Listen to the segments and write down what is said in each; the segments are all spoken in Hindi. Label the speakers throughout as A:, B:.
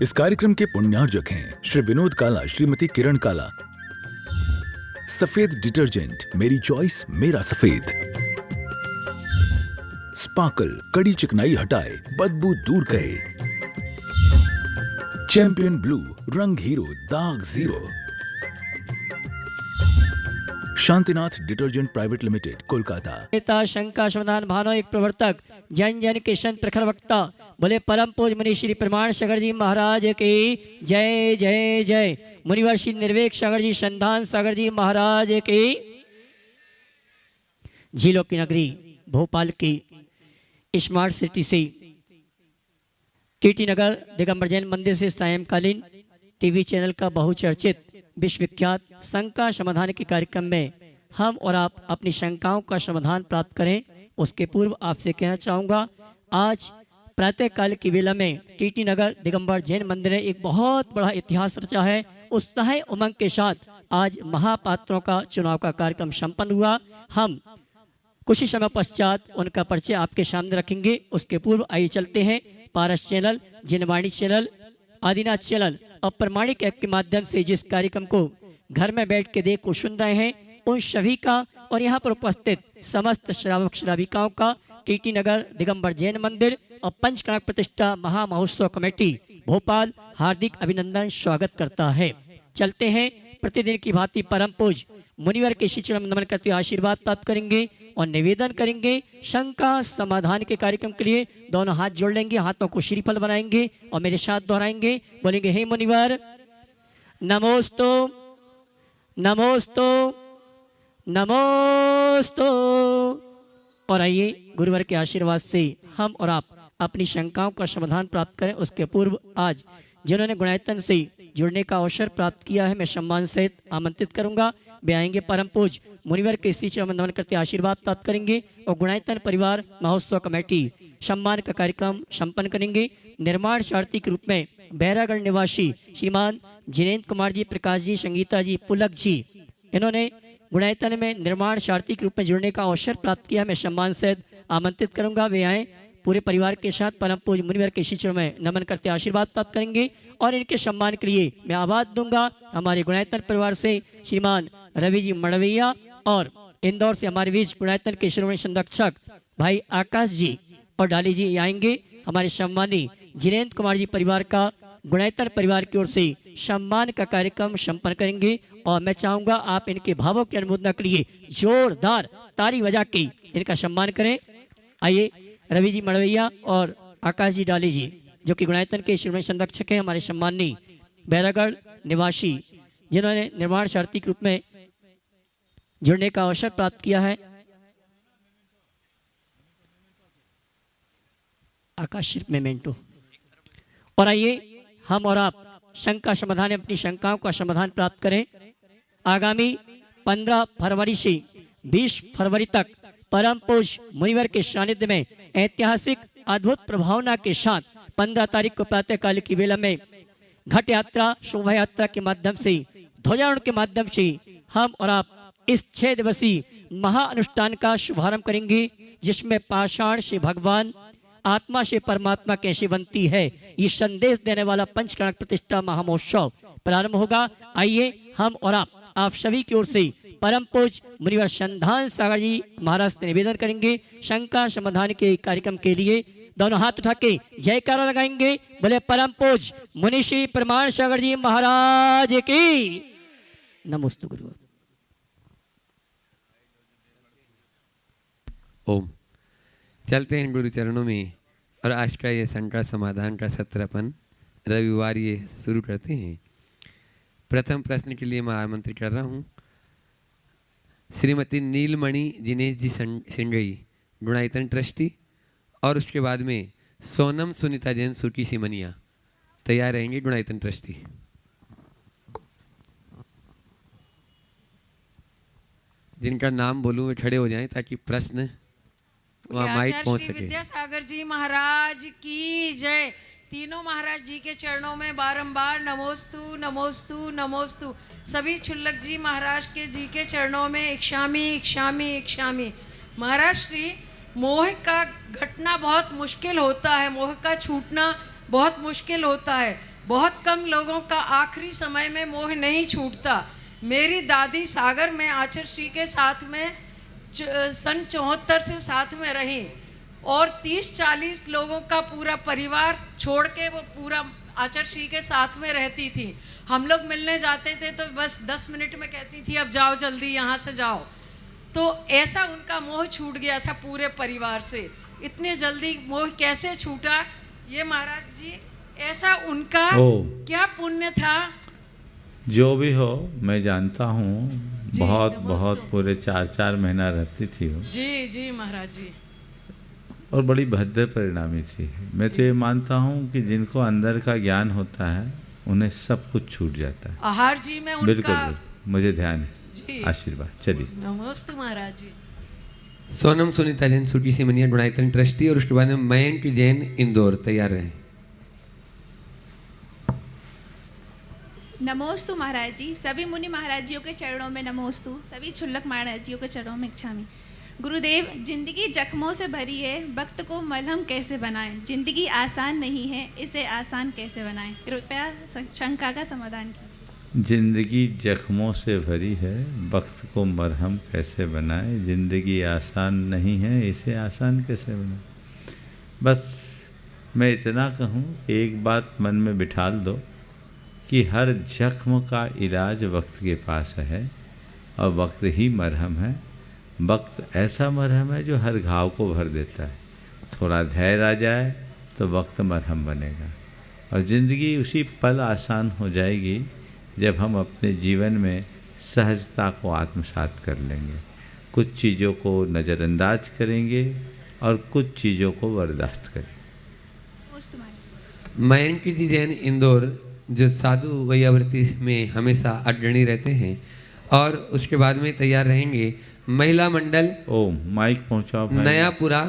A: इस कार्यक्रम के पुण्यार्जक हैं श्री विनोद काला, श्रीमती किरण काला। सफेद डिटर्जेंट, मेरी चॉइस मेरा सफेद। स्पार्कल, कड़ी चिकनाई हटाए, बदबू दूर करे। चैंपियन ब्लू, रंग हीरो, दाग zero. Shantinath detergent private limited, Kolkata.
B: नेता शंका समाधान भानो एक प्रवर्तक, जन जन के संत प्रखर वक्ता, बोले परम पूज मुनि श्री प्रमाण सागर जी महाराज की जय जय जय। मुनिवर श्री निर्वेक सागर जी, संधान सागर जी महाराज की। झीलों की नगरी भोपाल की स्मार्ट सिटी से टीटी नगर दिगंबर जैन मंदिर से सायंकालीन टीवी चैनल का बहुचर्चित विश्वविख्यात शंका समाधान के कार्यक्रम में हम और आप अपनी शंकाओं का समाधान प्राप्त करें। उसके पूर्व आपसे कहना चाहूँगा, आज प्रातःकाल की वेला में टीटी नगर दिगंबर जैन मंदिर ने एक बहुत बड़ा इतिहास रचा है। उत्साह उमंग के साथ आज महापात्रों का चुनाव का कार्यक्रम संपन्न हुआ। हम कुछ ही समय पश्चात उनका परिचय आपके सामने रखेंगे। उसके पूर्व आइए चलते हैं पारस चैनल, जिनवाणी चैनल, आदिनाथ चैनल और प्रमाणिक ऐप के माध्यम से जिस कार्यक्रम को घर में बैठ के देख को सुन रहे हैं, उन सभी का और यहाँ पर उपस्थित समस्त श्रावक श्राविकाओं का टीटी नगर दिगंबर जैन मंदिर और पंचकर्म प्रतिष्ठा महामहोत्सव कमेटी भोपाल हार्दिक अभिनंदन स्वागत करता है। चलते हैं प्रतिदिन की भांति परम पूज मुनिवर के शिष्य नमन करते आशीर्वाद प्राप्त करेंगे और निवेदन करेंगे। शंका समाधान के कार्यक्रम के लिए दोनों हाथ जोड़ लेंगे, हाथों को श्रीफल बनाएंगे और मेरे साथ दोहराएंगे। बोलेंगे, हे मुनिवर नमोस्तु नमोस्तु नमोस्तु। और आइए गुरुवर के आशीर्वाद से हम और आप अपनी शंकाओं का समाधान प्राप्त करें। उसके पूर्व आज जिन्होंने गुणायतन से जुड़ने का अवसर प्राप्त किया है, मैं सम्मान सहित आमंत्रित करूंगा। वे आएंगे, परम पूज मुनिवर के स्त्री चरण नमन करते आशीर्वाद प्राप्त करेंगे और गुणायतन परिवार महोत्सव कमेटी सम्मान का कार्यक्रम संपन्न करेंगे। निर्माण सारथी के रूप में बैरागढ़ निवासी श्रीमान जिनेन्द्र कुमार जी, प्रकाश जी, संगीता जी, पुलक जी, इन्होंने गुणायतन में निर्माण सारथी के रूप में जुड़ने का अवसर प्राप्त किया। मैं सम्मान सहित आमंत्रित करूंगा। वे आए, पूरे परिवार के साथ परम पूज मुनिवर के शिष्यों में नमन करते आशीर्वाद प्राप्त करेंगे और इनके सम्मान के लिए मैं आवाज दूंगा हमारे गुणायतन परिवार से श्रीमान रवि जी मड़वैया और इंदौर से हमारे बीच गुणायतन के श्रोमणी संरक्षक भाई आकाश जी और डाली जी आएंगे। हमारे सम्मानी जिनेन्द्र कुमार जी परिवार का गुणायतन परिवार की ओर से सम्मान का कार्यक्रम संपन्न करेंगे और मैं चाहूंगा आप इनके भावों की अनुमोदना के लिए जोरदार ताली बजा के इनका सम्मान करें। आइए रवि जी मड़वैया और आकाश जी डाली जी, जो कि गुणायतन के श्रोमणी संरक्षक हैं, हमारे सम्मानी बैरागढ़ निवासी, जिन्होंने निर्माण सारथी के रूप में जुड़ने का अवसर प्राप्त किया है। आकाश मेमेंटो। और आइए हम और आप शंका समाधान अपनी शंकाओं का समाधान प्राप्त करें। आगामी 15 फरवरी से 20 फरवरी तक परम पूज मुनिवर के सानिध्य में ऐतिहासिक अद्भुत प्रभावना के साथ 15 तारीख को प्रातःकाल की वेला में घट यात्रा, शोभा यात्रा के माध्यम से, ध्वजारोहण के माध्यम से हम और आप इस 6 दिवसीय महाअनुष्ठान का शुभारंभ करेंगे, जिसमें पाषाण से भगवान, आत्मा से परमात्मा कैसे बनती है, ये संदेश देने वाला पंचकर्म प्रतिष्ठा महामहोत्सव प्रारंभ होगा। आइए हम और आप सभी की ओर से परम पूज मुनिवर संधान सागर जी महाराज से निवेदन करेंगे। शंका समाधान के कार्यक्रम के लिए दोनों हाथ उठा के जयकारा लगाएंगे। बोले परम पूज मुनि श्री प्रमाण सागर जी महाराज की नमोस्तु गुरु।
C: ओम। चलते हैं गुरु चरणों में और आज का ये शंका समाधान का सत्र अपन रविवार ये शुरू करते हैं। प्रथम प्रश्न के लिए मैं आमंत्रित कर रहा हूँ श्रीमती नीलमणि जिनेश जी सिंगई, गुणायतन ट्रस्टी, और उसके बाद में सोनम सुनीता जैन सूची सिमनिया तैयार रहेंगे, गुणायतन ट्रस्टी। जिनका नाम बोलूँ वे खड़े हो जाएं ताकि प्रश्न वहाँ माइक पहुँच सके।
D: विद्यासागर जी महाराज की जय। तीनों महाराज जी के चरणों में बारंबार नमोस्तु नमोस्तु नमोस्तु। सभी छुल्लक जी महाराज के जी के चरणों में इक्षामी इक्षामी इक्षामी। महाराज श्री, मोह का घटना बहुत मुश्किल होता है, मोह का छूटना बहुत मुश्किल होता है। बहुत कम लोगों का आखिरी समय में मोह नहीं छूटता। मेरी दादी सागर में आचार्य श्री के साथ में सन 74 से साथ में रही और 30-40 लोगों का पूरा परिवार छोड़ के वो पूरा आचार्य श्री के साथ में रहती थी। हम लोग मिलने जाते थे तो बस 10 मिनट में कहती थी अब जाओ जल्दी यहाँ से जाओ। तो ऐसा उनका मोह छूट गया था पूरे परिवार से। इतने जल्दी मोह कैसे छूटा ये महाराज जी, ऐसा उनका क्या पुण्य था?
E: जो भी हो, मैं जानता हूँ बहुत पूरे 4 महीना रहती थी वो।
D: जी जी महाराज जी।
E: और बड़ी भद्र परिणामी थी। मैं तो ये मानता हूँ कि जिनको अंदर का ज्ञान होता है उन्हें सब कुछ छूट जाता है।
D: आहार जी में उनका
E: बिल्कुल मुझे ध्यान है।
D: जी
E: आशीर्वाद। चलिए
D: नमस्ते महाराज जी।
C: सोनम सुनीता जैन सूची सिमनिया गुणायतन ट्रस्टी और उसके बाद में मयंक जैन इंदौर तैयार रहे।
F: नमोस्तु महाराज जी। सभी मुनि महाराज जियों के चरणों में नमोस्तु। सभी क्षुल्लक महाराज जियों के चरणों में इच्छामी। गुरुदेव, जिंदगी जख्मों से भरी है, वक्त को मलहम कैसे बनाएं? जिंदगी आसान नहीं है, इसे आसान कैसे बनाएं? कृपया शंका का समाधान कीजिए।
E: जिंदगी जख्मों से भरी है, वक्त को मरहम कैसे बनाए? जिंदगी आसान नहीं है, इसे आसान कैसे बनाए? बस मैं इतना कहूँ, एक बात मन में बिठाल दो कि हर जख्म का इलाज वक्त के पास है और वक्त ही मरहम है। वक्त ऐसा मरहम है जो हर घाव को भर देता है। थोड़ा धैर्य आ जाए तो वक्त मरहम बनेगा और ज़िंदगी उसी पल आसान हो जाएगी जब हम अपने जीवन में सहजता को आत्मसात कर लेंगे, कुछ चीज़ों को नज़रअंदाज करेंगे और कुछ चीज़ों को बर्दाश्त करेंगे।
C: मयंक जी जैन इंदौर जो साधु वैयावृत्ति में हमेशा अग्रणी रहते हैं और उसके बाद में तैयार रहेंगे महिला मंडल
E: माइक पहुंचाओ भाई।
C: नयापुरा,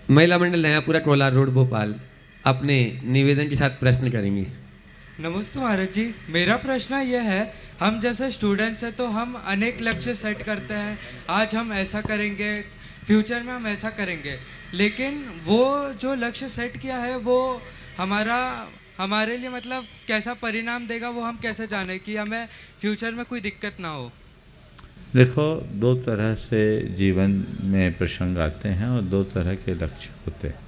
C: महिला मंडल नयापुरा कोलार रोड भोपाल अपने निवेदन के साथ प्रश्न करेंगे।
G: नमस्ते महाराज जी। मेरा प्रश्न यह है, हम जैसे स्टूडेंट्स हैं तो हम अनेक लक्ष्य सेट करते हैं, आज हम ऐसा करेंगे, फ्यूचर में हम ऐसा करेंगे, लेकिन वो जो लक्ष्य सेट किया है वो हमारे लिए मतलब कैसा परिणाम देगा वो हम कैसे जाने कि हमें फ्यूचर में कोई दिक्कत ना हो?
E: देखो, दो तरह से जीवन में प्रसंग आते हैं और दो तरह के लक्ष्य होते हैं।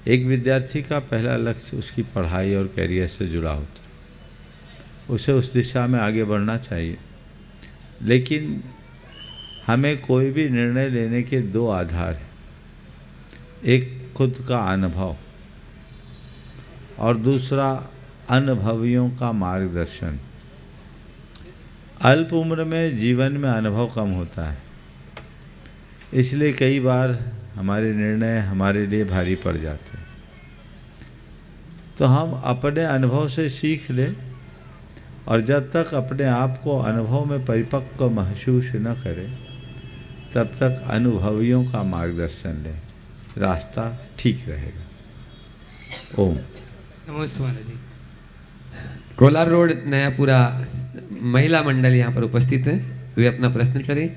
E: एक विद्यार्थी का पहला लक्ष्य उसकी पढ़ाई और कैरियर से जुड़ा होता है, उसे उस दिशा में आगे बढ़ना चाहिए। लेकिन हमें कोई भी निर्णय लेने के दो आधार हैं, एक खुद का अनुभव और दूसरा अनुभवियों का मार्गदर्शन। अल्प उम्र में जीवन में अनुभव कम होता है, इसलिए कई बार हमारे निर्णय हमारे लिए भारी पड़ जाते हैं। तो हम अपने अनुभव से सीख लें और जब तक अपने आप को अनुभव में परिपक्व महसूस न करें तब तक अनुभवियों का मार्गदर्शन लें, रास्ता ठीक रहेगा। ओम।
G: नमस्ते महाराज जी।
C: कोलार रोड नयापुरा महिला मंडल यहाँ पर उपस्थित है, वे अपना प्रश्न करें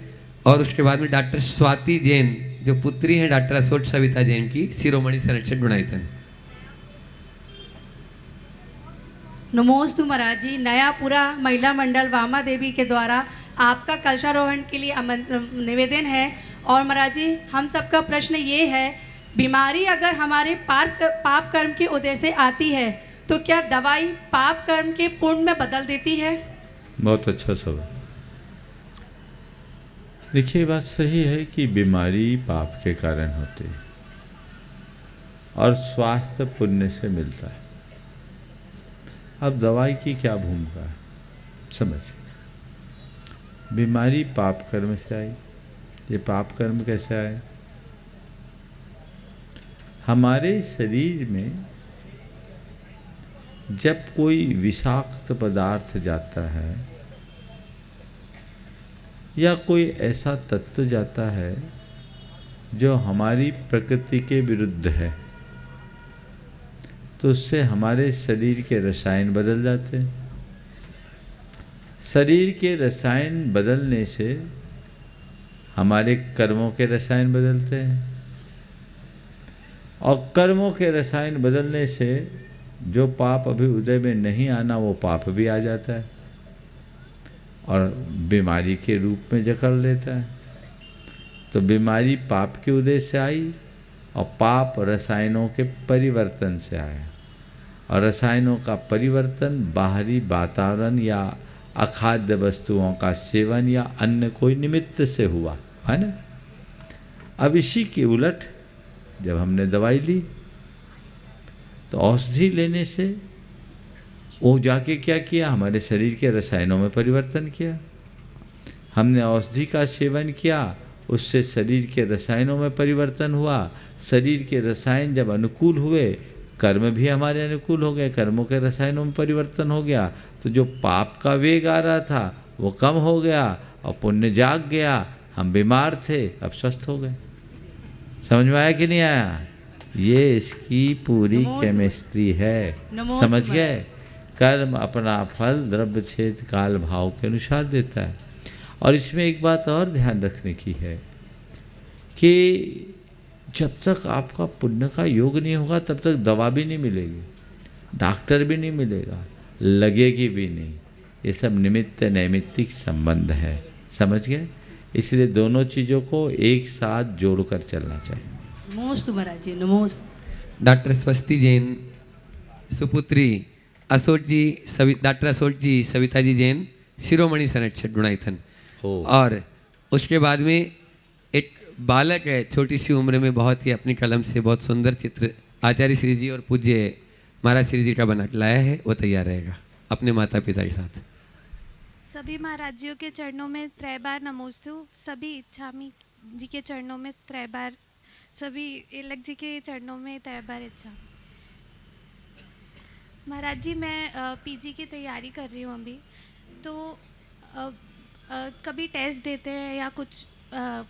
C: और उसके बाद में डॉक्टर स्वाति जैन जो पुत्री हैं डॉक्टर अशोक सविता जैन की, शिरोमणि संरक्षक गुणायतन।
H: नमोस्तु महाराज जी। नयापुरा महिला मंडल वामा देवी के द्वारा आपका कलशारोहण के लिए निवेदन है और महाराज जी हम सबका प्रश्न ये है, बीमारी अगर हमारे पाप कर्म के उदय से आती है तो क्या दवाई पाप कर्म के पुण्य में बदल देती है?
E: बहुत अच्छा सवाल। देखिए, बात सही है कि बीमारी पाप के कारण होती है और स्वास्थ्य पुण्य से मिलता है। अब दवाई की क्या भूमिका है समझिए। बीमारी पाप कर्म से आई, ये पाप कर्म कैसे आए? हमारे शरीर में जब कोई विषाक्त पदार्थ जाता है या कोई ऐसा तत्व जाता है जो हमारी प्रकृति के विरुद्ध है तो उससे हमारे शरीर के रसायन बदल जाते हैं। शरीर के रसायन बदलने से हमारे कर्मों के रसायन बदलते हैं और कर्मों के रसायन बदलने से जो पाप अभी उदय में नहीं आना वो पाप भी आ जाता है और बीमारी के रूप में जकड़ लेता है। तो बीमारी पाप के उदय से आई और पाप रसायनों के परिवर्तन से आया, और रसायनों का परिवर्तन बाहरी वातावरण या अखाद्य वस्तुओं का सेवन या अन्य कोई निमित्त से हुआ, है ना। अब इसी के उलट जब हमने दवाई ली तो औषधि लेने से वो जाके क्या किया, हमारे शरीर के रसायनों में परिवर्तन किया। हमने औषधि का सेवन किया, उससे शरीर के रसायनों में परिवर्तन हुआ। शरीर के रसायन जब अनुकूल हुए, कर्म भी हमारे अनुकूल हो गए, कर्मों के रसायनों में परिवर्तन हो गया। तो जो पाप का वेग आ रहा था वो कम हो गया और पुण्य जाग गया। हम बीमार थे, अब स्वस्थ हो गए। समझ में आया कि नहीं आया? ये इसकी पूरी केमिस्ट्री है। समझ गए? कर्म अपना फल द्रव्य छेद काल भाव के अनुसार देता है। और इसमें एक बात और ध्यान रखने की है कि जब तक आपका पुण्य का योग नहीं होगा तब तक दवा भी नहीं मिलेगी, डॉक्टर भी नहीं मिलेगा, लगेगी भी नहीं। ये सब निमित्त नैमित्तिक संबंध है। समझ गए? इसलिए दोनों चीज़ों को एक साथ जोड़कर चलना चाहिए।
H: नमोस्तु महाराज जी, नमोस्तु।
C: डॉक्टर स्वस्ति जैन सुपुत्री अशोक जी, डॉक्टर अशोक जी, सविता जी जैन, शिरोमणि संरक्षक गुणायतन। और उसके बाद में एक बालक है, छोटी सी उम्र में बहुत ही अपनी कलम से बहुत सुंदर चित्र आचार्य श्री जी और पूज्य महाराज श्री जी का बना के लाया है, वो तैयार रहेगा अपने माता पिता के साथ।
F: सभी महाराज जियों के चरणों में त्रय बार नमोस्तु। सभी इच्छामी जी के चरणों में त्रय बार, सभी एलक जी के चरणों में त्रय बार इच्छा। महाराज जी मैं पीजी की तैयारी कर रही हूँ अभी। तो कभी टेस्ट देते हैं या कुछ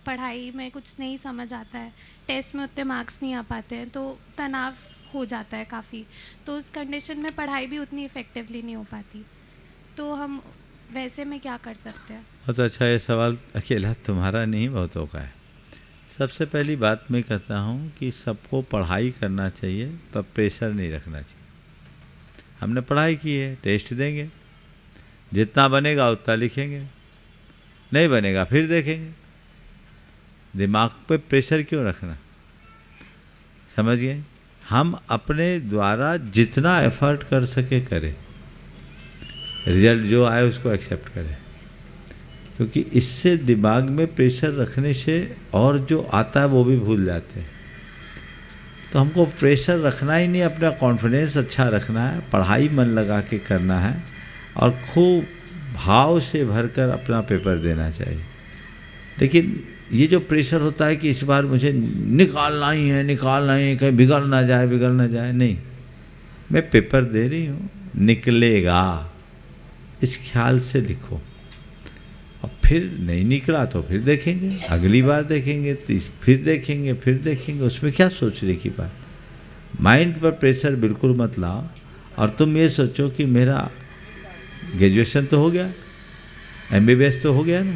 F: पढ़ाई में कुछ नहीं समझ आता है, टेस्ट में उतने मार्क्स नहीं आ पाते हैं, तो तनाव हो जाता है काफ़ी। तो उस कंडीशन में पढ़ाई भी उतनी इफ़ेक्टिवली नहीं हो पाती। तो हम वैसे में क्या कर सकते हैं?
E: बहुत अच्छा, ये सवाल अकेला तुम्हारा नहीं, बहुतों का है। सबसे पहली बात मैं कहता हूँ कि सबको पढ़ाई करना चाहिए पर प्रेशर नहीं रखना चाहिए। हमने पढ़ाई की है, टेस्ट देंगे, जितना बनेगा उतना लिखेंगे, नहीं बनेगा फिर देखेंगे। दिमाग पे प्रेशर क्यों रखना? समझ गए? हम अपने द्वारा जितना एफर्ट कर सके करें, रिजल्ट जो आए उसको एक्सेप्ट करें, क्योंकि इससे दिमाग में प्रेशर रखने से और जो आता है वो भी भूल जाते हैं। तो हमको प्रेशर रखना ही नहीं, अपना कॉन्फिडेंस अच्छा रखना है, पढ़ाई मन लगा के करना है और खूब भाव से भरकर अपना पेपर देना चाहिए। लेकिन ये जो प्रेशर होता है कि इस बार मुझे निकालना ही है, कहीं बिगड़ ना जाए, नहीं, मैं पेपर दे रही हूँ, निकलेगा, इस ख्याल से लिखो। और फिर नहीं निकला तो फिर देखेंगे, अगली बार देखेंगे, फिर देखेंगे, उसमें क्या सोचने की बात। माइंड पर प्रेशर बिल्कुल मत लाओ। और तुम ये सोचो कि मेरा ग्रेजुएशन तो हो गया, MBBS तो हो गया ना,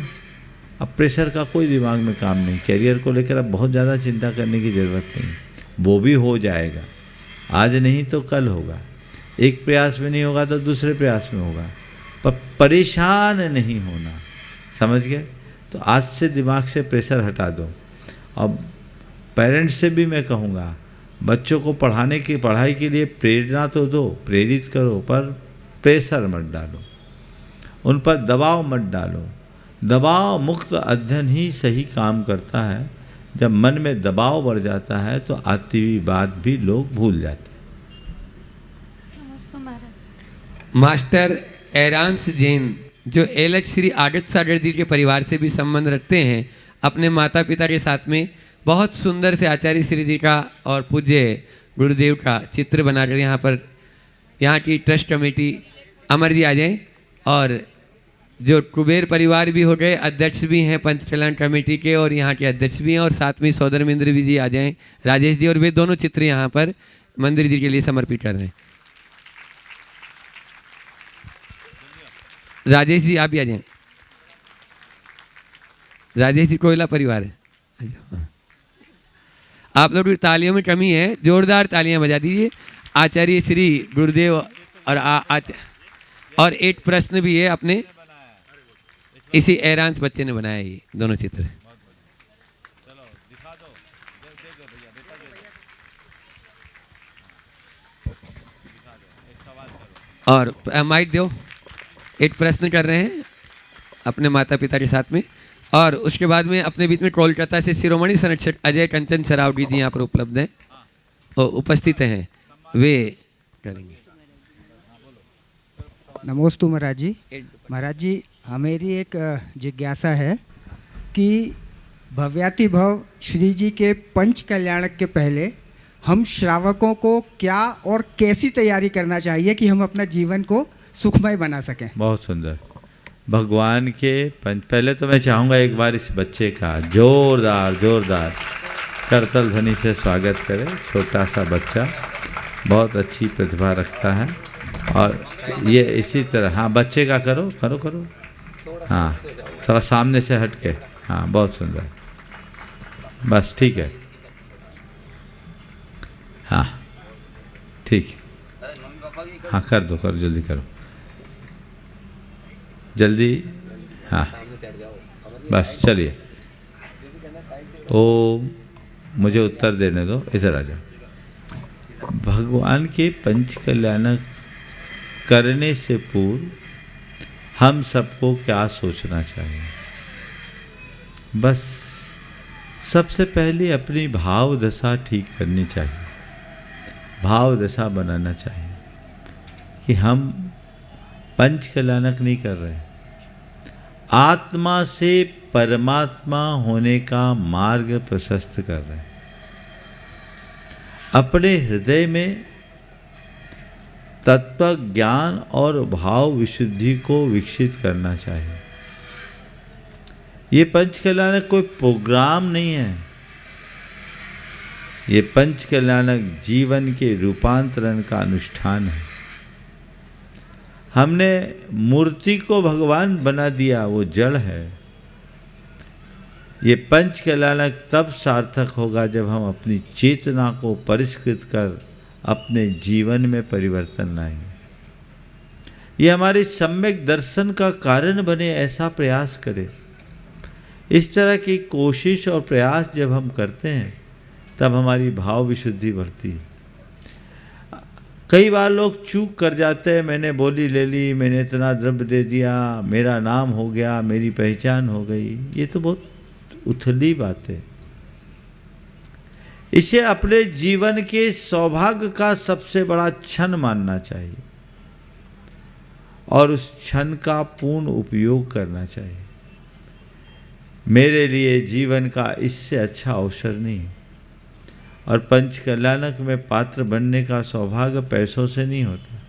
E: अब प्रेशर का कोई दिमाग में काम नहीं। करियर को लेकर अब बहुत ज़्यादा चिंता करने की ज़रूरत नहीं, वो भी हो जाएगा, आज नहीं तो कल होगा, एक प्रयास में नहीं होगा तो दूसरे प्रयास में होगा, पर परेशान नहीं होना। समझ गए? तो आज से दिमाग से प्रेशर हटा दो। अब पेरेंट्स से भी मैं कहूँगा, बच्चों को पढ़ाई के लिए प्रेरणा तो दो, प्रेरित करो, पर प्रेशर मत डालो, उन पर दबाव मत डालो। दबाव मुक्त अध्ययन ही सही काम करता है। जब मन में दबाव बढ़ जाता है तो आती हुई बात भी लोग भूल जाते हैं।
C: मास्टर एरांस जैन जो एलएच श्री आदित्य सागर जी के परिवार से भी संबंध रखते हैं, अपने माता पिता के साथ में बहुत सुंदर से आचार्य श्री जी का और पूज्य गुरुदेव का चित्र बनाकर यहाँ की ट्रस्ट कमेटी, अमर जी आ जाएं, और जो कुबेर परिवार भी हो गए, अध्यक्ष भी हैं पंच कल्याण कमेटी के और यहाँ के अध्यक्ष भी हैं, और साथ में सौदरमिंद्र भी जी आ जाएं, राजेश जी, और वे दोनों चित्र यहाँ पर मंदिर जी के लिए समर्पित कर रहे हैं। राजेश जी आप भी आ जाएं। राजेश जी कोयला परिवार है। आप लोग की तालियों में कमी है, जोरदार तालियां बजा दीजिए। आचार्य श्री गुरुदेव और एक प्रश्न भी है अपने इसी एरांस बच्चे ने बनाया, ये दोनों चित्र। और माइक दो, एक प्रश्न कर रहे हैं अपने माता पिता के साथ में। और उसके बाद में अपने बीच में कोलकाता से शिरोमणि संरक्षक अजय कंचन सरावगी जी यहाँ पर उपलब्ध हैं, उपस्थित हैं, वे करेंगे।
I: नमोस्तु महाराज जी। महाराज जी, मेरी एक जिज्ञासा है कि भव्याति भव श्री जी के पंच कल्याणक के पहले हम श्रावकों को क्या और कैसी तैयारी करना चाहिए कि हम अपना जीवन को सुखमय बना सकें?
E: बहुत सुंदर। भगवान के पहले तो मैं चाहूँगा एक बार इस बच्चे का जोरदार जोरदार करतल ध्वनि से स्वागत करें। छोटा सा बच्चा, बहुत अच्छी प्रतिभा रखता है। और ये इसी तरह, हाँ बच्चे का करो करो करो, हाँ थोड़ा सामने से हट के, हाँ बहुत सुंदर, बस ठीक है, हाँ ठीक, हाँ कर दो, करो जल्दी करो, जल्दी, हाँ बस चलिए। ओम, मुझे उत्तर देने दो, इधर आ जाओ। भगवान के पंच कल्याणक करने से पूर्व हम सबको क्या सोचना चाहिए? बस सबसे पहले अपनी भाव दशा ठीक करनी चाहिए, भाव दशा बनाना चाहिए कि हम पंच कल्याणक नहीं कर रहे, आत्मा से परमात्मा होने का मार्ग प्रशस्त कर रहे हैं। अपने हृदय में तत्व ज्ञान और भाव विशुद्धि को विकसित करना चाहिए। ये पंच कल्याणक कोई प्रोग्राम नहीं है, ये पंच कल्याणक जीवन के रूपांतरण का अनुष्ठान है। हमने मूर्ति को भगवान बना दिया, वो जड़ है। ये पंच कल्याणक तब सार्थक होगा जब हम अपनी चेतना को परिष्कृत कर अपने जीवन में परिवर्तन लाएंगे। ये हमारे सम्यक दर्शन का कारण बने, ऐसा प्रयास करें। इस तरह की कोशिश और प्रयास जब हम करते हैं तब हमारी भाव विशुद्धि बढ़ती है। कई बार लोग चूक कर जाते हैं, मैंने बोली ले ली, मैंने इतना द्रव्य दे दिया, मेरा नाम हो गया, मेरी पहचान हो गई। ये तो बहुत उथली बात है। इसे अपने जीवन के सौभाग्य का सबसे बड़ा क्षण मानना चाहिए और उस क्षण का पूर्ण उपयोग करना चाहिए। मेरे लिए जीवन का इससे अच्छा अवसर नहीं। और पंच कल्याणक में पात्र बनने का सौभाग्य पैसों से नहीं होता,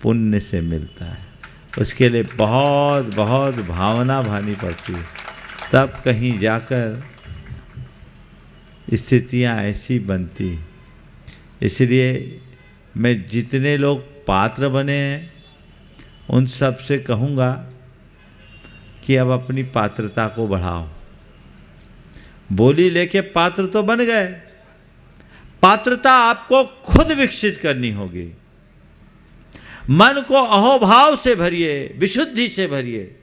E: पुण्य से मिलता है। उसके लिए बहुत बहुत भावना भानी पड़ती है, तब कहीं जाकर स्थितियां ऐसी बनती। इसलिए मैं जितने लोग पात्र बने हैं उन सब से कहूँगा कि अब अपनी पात्रता को बढ़ाओ। बोली लेके पात्र तो बन गए, पात्रता आपको खुद विकसित करनी होगी। मन को अहोभाव से भरिए, विशुद्धि से भरिए,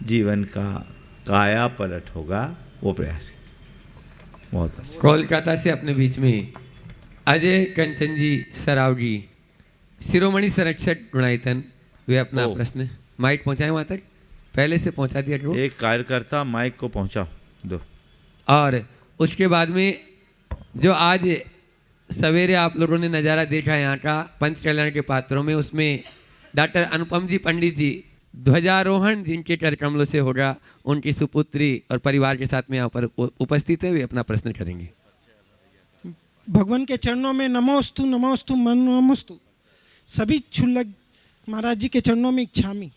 E: जीवन का काया पलट होगा। वो प्रयास बहुत अच्छा।
C: कोलकाता से अपने बीच में अजय कंचन जी सरावगी, शिरोमणि संरक्षक गुणायतन, वे अपना प्रश्न माइक पहुंचाए वहां तक, पहले से पहुंचा दिया।
E: एक कार्यकर्ता माइक को पहुंचाओ दो।
C: और उसके बाद में जो आज सवेरे आप लोगों ने नज़ारा देखा यहाँ का पंच कल्याण के पात्रों में, उसमें डॉक्टर अनुपम जी पंडित जी ध्वजारोहण जिनके कर कमलों से होगा, उनकी सुपुत्री और परिवार के साथ में यहाँ पर उपस्थित है, वे अपना प्रश्न करेंगे।
J: भगवान के चरणों में नमोस्तु नमोस्तु नमोस्तु। सभी क्षुल्लक महाराज जी के चरणों में इच्छामी।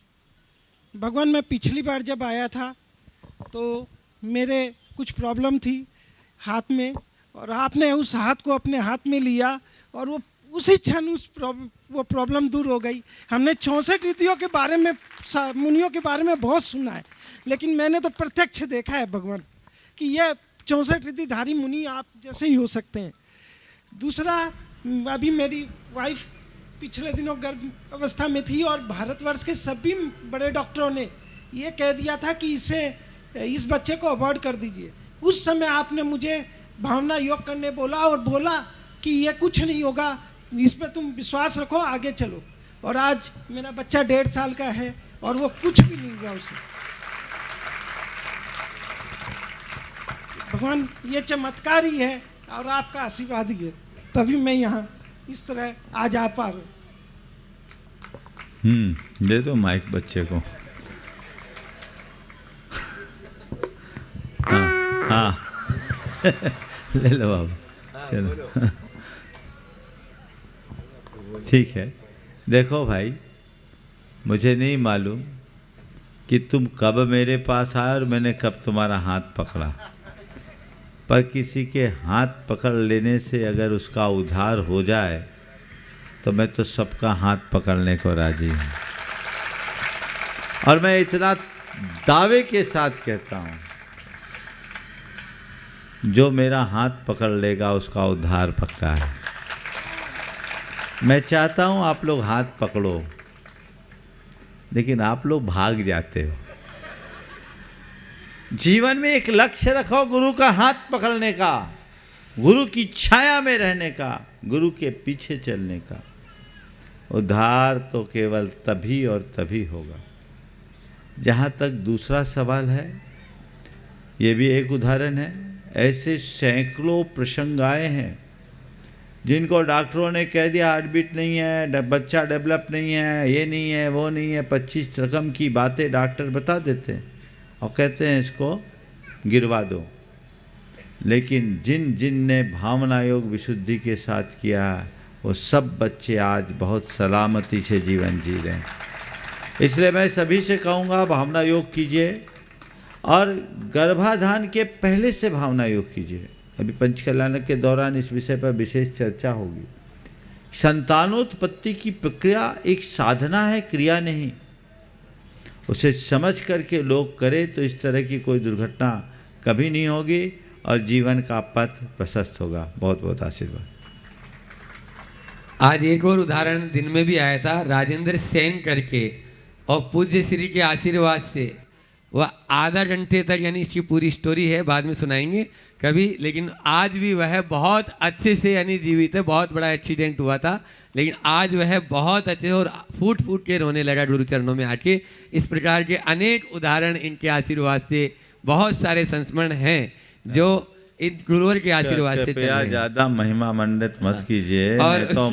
J: भगवान, मैं पिछली बार जब आया था तो मेरे कुछ प्रॉब्लम थी हाथ में, और आपने उस हाथ को अपने हाथ में लिया और वो उसी क्षण वो प्रॉब्लम दूर हो गई। हमने 64 ऋतुओं के बारे में, मुनियों के बारे में बहुत सुना है, लेकिन मैंने तो प्रत्यक्ष देखा है भगवान कि ये 64 रिद्धिधारी मुनि आप जैसे ही हो सकते हैं। दूसरा, अभी मेरी वाइफ पिछले दिनों गर्भ अवस्था में थी और भारतवर्ष के सभी बड़े डॉक्टरों ने ये कह दिया था कि इस बच्चे को अवॉइड कर दीजिए। उस समय आपने मुझे भावना योग करने बोला और बोला कि ये कुछ नहीं होगा, इस पर तुम विश्वास रखो, आगे चलो। और आज मेरा बच्चा 1.5 साल का है और वो कुछ भी नहीं हुआ उसे। भगवान ये चमत्कार ही है और आपका आशीर्वाद ही है, तभी मैं यहाँ इस तरह आज आ पा रहा हूँ।
E: दे दो माइक बच्चे को। हाँ ले लो बाबू, चलो ठीक है। देखो भाई, मुझे नहीं मालूम कि तुम कब मेरे पास आए और मैंने कब तुम्हारा हाथ पकड़ा, पर किसी के हाथ पकड़ लेने से अगर उसका उद्धार हो जाए तो मैं तो सबका हाथ पकड़ने को राजी हूँ। और मैं इतना दावे के साथ कहता हूँ, जो मेरा हाथ पकड़ लेगा उसका उद्धार पक्का है। मैं चाहता हूँ आप लोग हाथ पकड़ो, लेकिन आप लोग भाग जाते हो। जीवन में एक लक्ष्य रखो, गुरु का हाथ पकड़ने का, गुरु की छाया में रहने का, गुरु के पीछे चलने का। उद्धार तो केवल तभी और तभी होगा। जहाँ तक दूसरा सवाल है, ये भी एक उदाहरण है। ऐसे सैकड़ों प्रसंग आए हैं जिनको डॉक्टरों ने कह दिया हार्ट बीट नहीं है, बच्चा डेवलप नहीं है, ये नहीं है, वो नहीं है, 25 रकम की बातें डॉक्टर बता देते हैं और कहते हैं इसको गिरवा दो। लेकिन जिन ने भावना योग विशुद्धि के साथ किया, वो सब बच्चे आज बहुत सलामती से जीवन जी रहे हैं। इसलिए मैं सभी से कहूँगा, भावना योग कीजिए और गर्भाधान के पहले से भावना योग कीजिए। अभी पंचकल्याणक के दौरान इस विषय पर विशेष चर्चा होगी। संतानोत्पत्ति की प्रक्रिया एक साधना है, क्रिया नहीं। उसे समझ करके लोग करें तो इस तरह की कोई दुर्घटना कभी नहीं होगी और जीवन का पथ प्रशस्त होगा। बहुत बहुत आशीर्वाद।
C: आज एक और उदाहरण दिन में भी आया था, राजेंद्र सेन करके, और पूज्य श्री के आशीर्वाद से वह आधा घंटे तक, यानी इसकी पूरी स्टोरी है, बाद में सुनाएंगे कभी, लेकिन आज भी वह बहुत अच्छे से यानी जीवित है। बहुत बड़ा एक्सीडेंट हुआ था, लेकिन आज वह बहुत अच्छे और फूट फूट के रोने लगा गुरु चरणों में आके। इस प्रकार के अनेक उदाहरण इनके आशीर्वाद से, बहुत सारे संस्मरण हैं जो इन गुरुवर के आशीर्वाद से।
E: ज़्यादा महिमा मंडित मत कीजिए, नहीं तो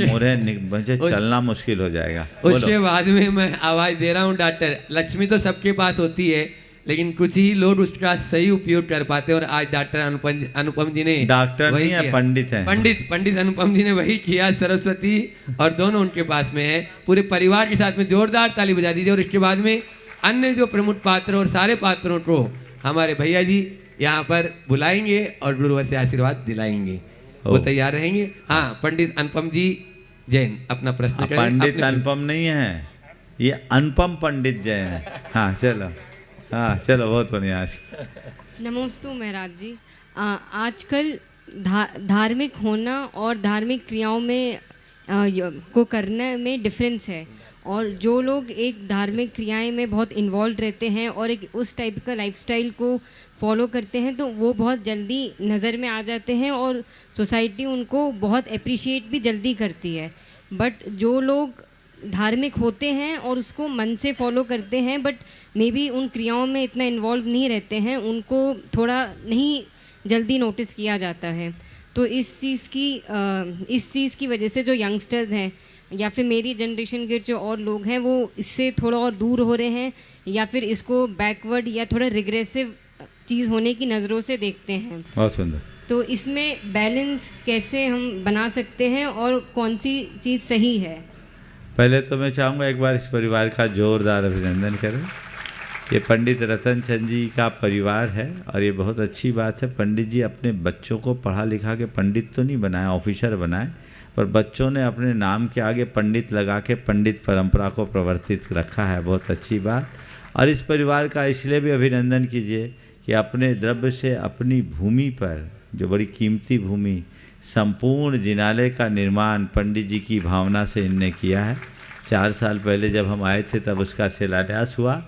E: मुझे चलना मुश्किल हो जाएगा।
C: उसके बाद में मैं आवाज़ दे रहा हूँ, डॉक्टर लक्ष्मी तो सबके पास होती है, लेकिन कुछ ही लोग उसका सही उपयोग कर पाते हैं। और आज डॉक्टर अनुपम जी ने,
E: डॉक्टर नहीं है, पंडित हैं,
C: पंडित अनुपम जी ने वही किया। सरस्वती और दोनों उनके पास में है। पूरे परिवार के साथ में जोरदार ताली बजा दीजिए। और इसके बाद में अन्य जो प्रमुख पात्र और सारे पात्रों को हमारे भैया जी यहाँ पर बुलाएंगे और गुरुवर से आशीर्वाद दिलाएंगे। वो तैयार रहेंगे। हाँ, पंडित अनुपम जी जैन अपना प्रश्न करें।
E: पंडित अनुपम नहीं है, ये अनुपम पंडित जैन है। हाँ चलो, हाँ चलो, बहुत बढ़िया।
K: नमोस्तु महाराज जी। आजकल धार्मिक होना और धार्मिक क्रियाओं में को करने में डिफरेंस है। और जो लोग एक धार्मिक क्रियाएं में बहुत इन्वॉल्व रहते हैं और एक उस टाइप का लाइफस्टाइल को फॉलो करते हैं, तो वो बहुत जल्दी नज़र में आ जाते हैं और सोसाइटी उनको बहुत अप्रिशिएट भी जल्दी करती है। बट जो लोग धार्मिक होते हैं और उसको मन से फॉलो करते हैं, बट मे बी उन क्रियाओं में इतना इन्वॉल्व नहीं रहते हैं, उनको थोड़ा नहीं जल्दी नोटिस किया जाता है। तो इस चीज़ की वजह से जो यंगस्टर्स हैं या फिर मेरी जनरेशन के जो और लोग हैं, वो इससे थोड़ा और दूर हो रहे हैं या फिर इसको बैकवर्ड या थोड़ा रिग्रेसिव चीज़ होने की नज़रों से देखते हैं।
E: बहुत सुंदर।
K: तो इसमें बैलेंस कैसे हम बना सकते हैं और कौन सी चीज़ सही है?
E: पहले तो मैं चाहूँगा एक बार इस परिवार का जोरदार अभिनंदन करें। ये पंडित रतन चंद जी का परिवार है और ये बहुत अच्छी बात है। पंडित जी अपने बच्चों को पढ़ा लिखा के पंडित तो नहीं बनाए, ऑफिसर बनाए, पर बच्चों ने अपने नाम के आगे पंडित लगा के पंडित परंपरा को प्रवर्तित रखा है। बहुत अच्छी बात। और इस परिवार का इसलिए भी अभिनंदन कीजिए कि अपने द्रव्य से अपनी भूमि पर, जो बड़ी कीमती भूमि, संपूर्ण जिनालय का निर्माण पंडित जी की भावना से इनने किया है। 4 साल पहले जब हम आए थे तब उसका शिलान्यास हुआ।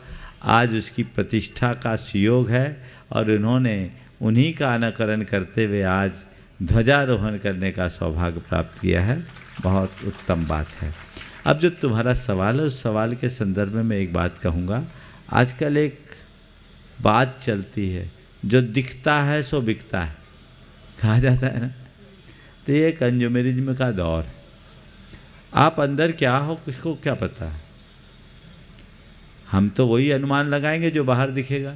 E: आज उसकी प्रतिष्ठा का सुयोग है और उन्होंने उन्हीं का अनुकरण करते हुए आज ध्वजारोहण करने का सौभाग्य प्राप्त किया है। बहुत उत्तम बात है। अब जो तुम्हारा सवाल है उस सवाल के संदर्भ में मैं एक बात कहूँगा। आजकल एक बात चलती है, जो दिखता है सो बिकता है, कहा जाता है ना। तो ये कंज्यूमरिज्म का दौर है। आप अंदर क्या हो किसको क्या पता है। हम तो वही अनुमान लगाएंगे जो बाहर दिखेगा।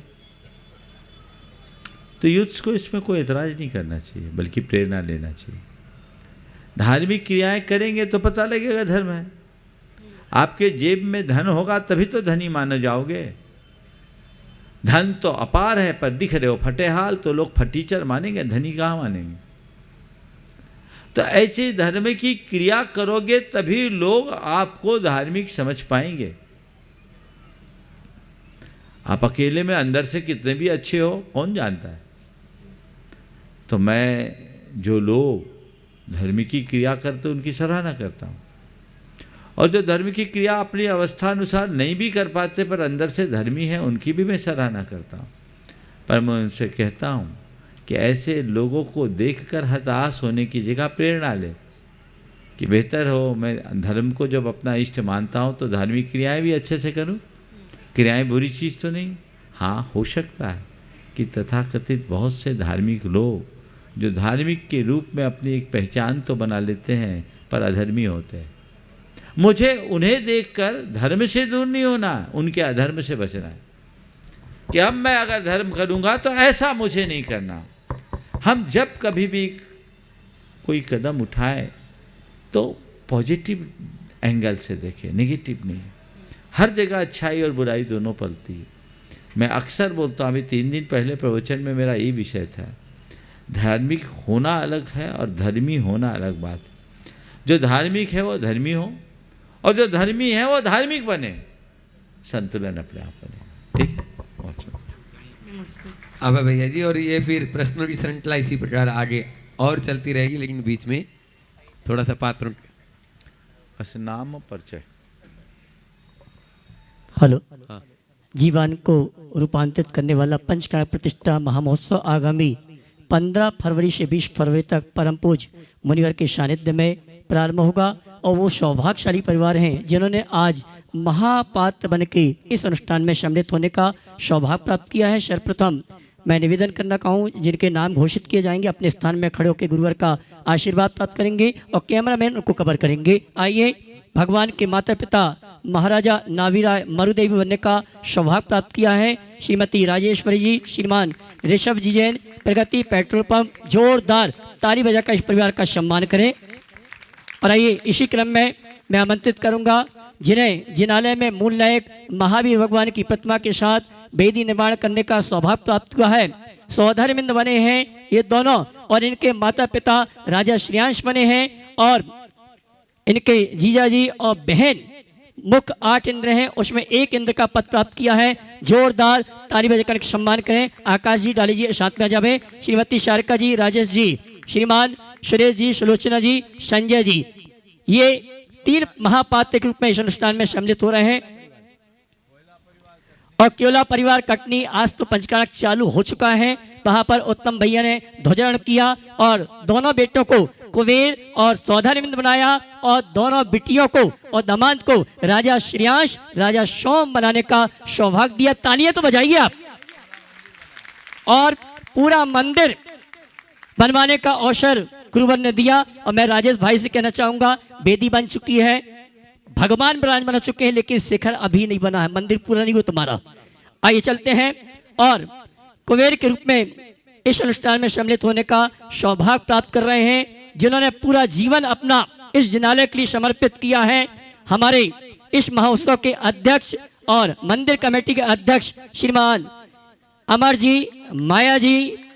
E: तो यूथ्स को इसमें कोई एतराज़ नहीं करना चाहिए, बल्कि प्रेरणा लेना चाहिए। धार्मिक क्रियाएं करेंगे तो पता लगेगा धर्म है। आपके जेब में धन होगा तभी तो धनी माने जाओगे। धन तो अपार है पर दिख रहे हो फटेहाल, तो लोग फटीचर मानेंगे, धनी कहाँ मानेंगे। तो ऐसी धर्म की क्रिया करोगे तभी लोग आपको धार्मिक समझ पाएंगे। आप अकेले में अंदर से कितने भी अच्छे हो कौन जानता है। तो मैं जो लोग धर्म की क्रिया करते उनकी सराहना करता हूँ, और जो धर्म की क्रिया अपनी अवस्था अनुसार नहीं भी कर पाते पर अंदर से धर्मी है उनकी भी मैं सराहना करता हूँ। पर मैं उनसे कहता हूँ कि ऐसे लोगों को देखकर हताश होने की जगह प्रेरणा ले कि बेहतर हो मैं धर्म को जब अपना इष्ट मानता हूँ तो धार्मिक क्रियाएं भी अच्छे से करूँ। क्रियाएं बुरी चीज़ तो नहीं। हाँ, हो सकता है कि तथाकथित बहुत से धार्मिक लोग जो धार्मिक के रूप में अपनी एक पहचान तो बना लेते हैं पर अधर्मी होते हैं। मुझे उन्हें देखकर धर्म से दूर नहीं होना, उनके अधर्म से बचना है कि अब मैं अगर धर्म करूँगा तो ऐसा मुझे नहीं करना। हम जब कभी भी कोई कदम उठाएं तो पॉजिटिव एंगल से देखें, नेगेटिव नहीं। हर जगह अच्छाई और बुराई दोनों पलती है। मैं अक्सर बोलता हूँ, अभी 3 दिन पहले प्रवचन में मेरा यही विषय था, धार्मिक होना अलग है और धर्मी होना अलग बात है। जो धार्मिक है वो धर्मी हो और जो धर्मी है वो धार्मिक बने, संतुलन अपने आप बने। ठीक है,
C: अब भैया जी, और ये फिर प्रश्नों की श्रृंखला इसी प्रकार आगे और चलती रहेगी, लेकिन बीच में थोड़ा सा पात्रों
E: बस नाम और परिचय।
B: हेलो। जीवन को रूपांतरित करने वाला पंचकार्य प्रतिष्ठा महामहोत्सव आगामी 15 फरवरी से 20 फरवरी तक परम पूज्य मुनिवर के सानिध्य में प्रारंभ होगा। और वो सौभाग्यशाली परिवार हैं जिन्होंने आज महापात्र बन के इस अनुष्ठान में सम्मिलित होने का सौभाग्य प्राप्त किया है। सर्वप्रथम मैं निवेदन करना कहूँ, जिनके नाम घोषित किए जाएंगे अपने स्थान में खड़े होकर गुरुवर का आशीर्वाद प्राप्त करेंगे और कैमरामैन उनको कवर करेंगे। आइए, भगवान के माता पिता महाराजा नावीराय मरुदेवी बनने का सौभाग्य प्राप्त किया है श्रीमती राजेश्वरी जी, श्रीमान ऋषभ जी जैन, प्रगति पेट्रोल पंप। जोरदार ताली बजाकर इस परिवार का सम्मान करें। और आइए, इसी क्रम में मैं आमंत्रित करूंगा जिन्हें जिनालय में मूल नायक महावीर भगवान की प्रतिमा के साथ वेदी निर्माण करने का सौभाग्य प्राप्त हुआ है। सौधर्मिंद बने हैं ये दोनों, और इनके माता पिता राजा श्रेयांश बने हैं और इनके जीजा जी और बहन मुख्य 8 इंद्र हैं, उसमें 1 इंद्र का पद प्राप्त किया है। जोरदार ताली बजाकर सम्मान करें। आकाश जी डाली जी साथ में जावे, श्रीमती शारिका जी, राजेश जी, श्रीमान सुरेश जी, सुलोचना जी, संजय जी, ये 3 महापात्र के रूप में इस अनुष्ठान में सम्मिलित हो रहे हैं। और केवला परिवार कटनी आज तो पंचकार्य चालू हो चुका है, वहां पर उत्तम भैया ने ध्वजारोहण किया और दोनों बेटों को कुबेर और सौधर्मिंद बनाया और दोनों बिटियों को और दामाद को राजा श्रेयांश, राजा सोम बनाने का सौभाग्य दिया। तालियां तो बजाइए आप। और पूरा मंदिर बनवाने का अवसर गुरुवर ने दिया। और मैं राजेश भाई से कहना चाहूंगा, वेदी बन चुकी है, भगवान विराज बना चुके हैं, लेकिन शिखर अभी नहीं बना है, मंदिर पूरा नहीं हुआ तुम्हारा। आइए चलते हैं। और कुबेर के रूप में इस अनुष्ठान में सम्मिलित होने का सौभाग्य प्राप्त कर रहे हैं जिन्होंने पूरा जीवन अपना इस जिनालय के लिए समर्पित किया है। हमारे इस महोत्सव के अध्यक्ष और मंदिर कमेटी के अध्यक्ष श्रीमान अमर जी, माया जी,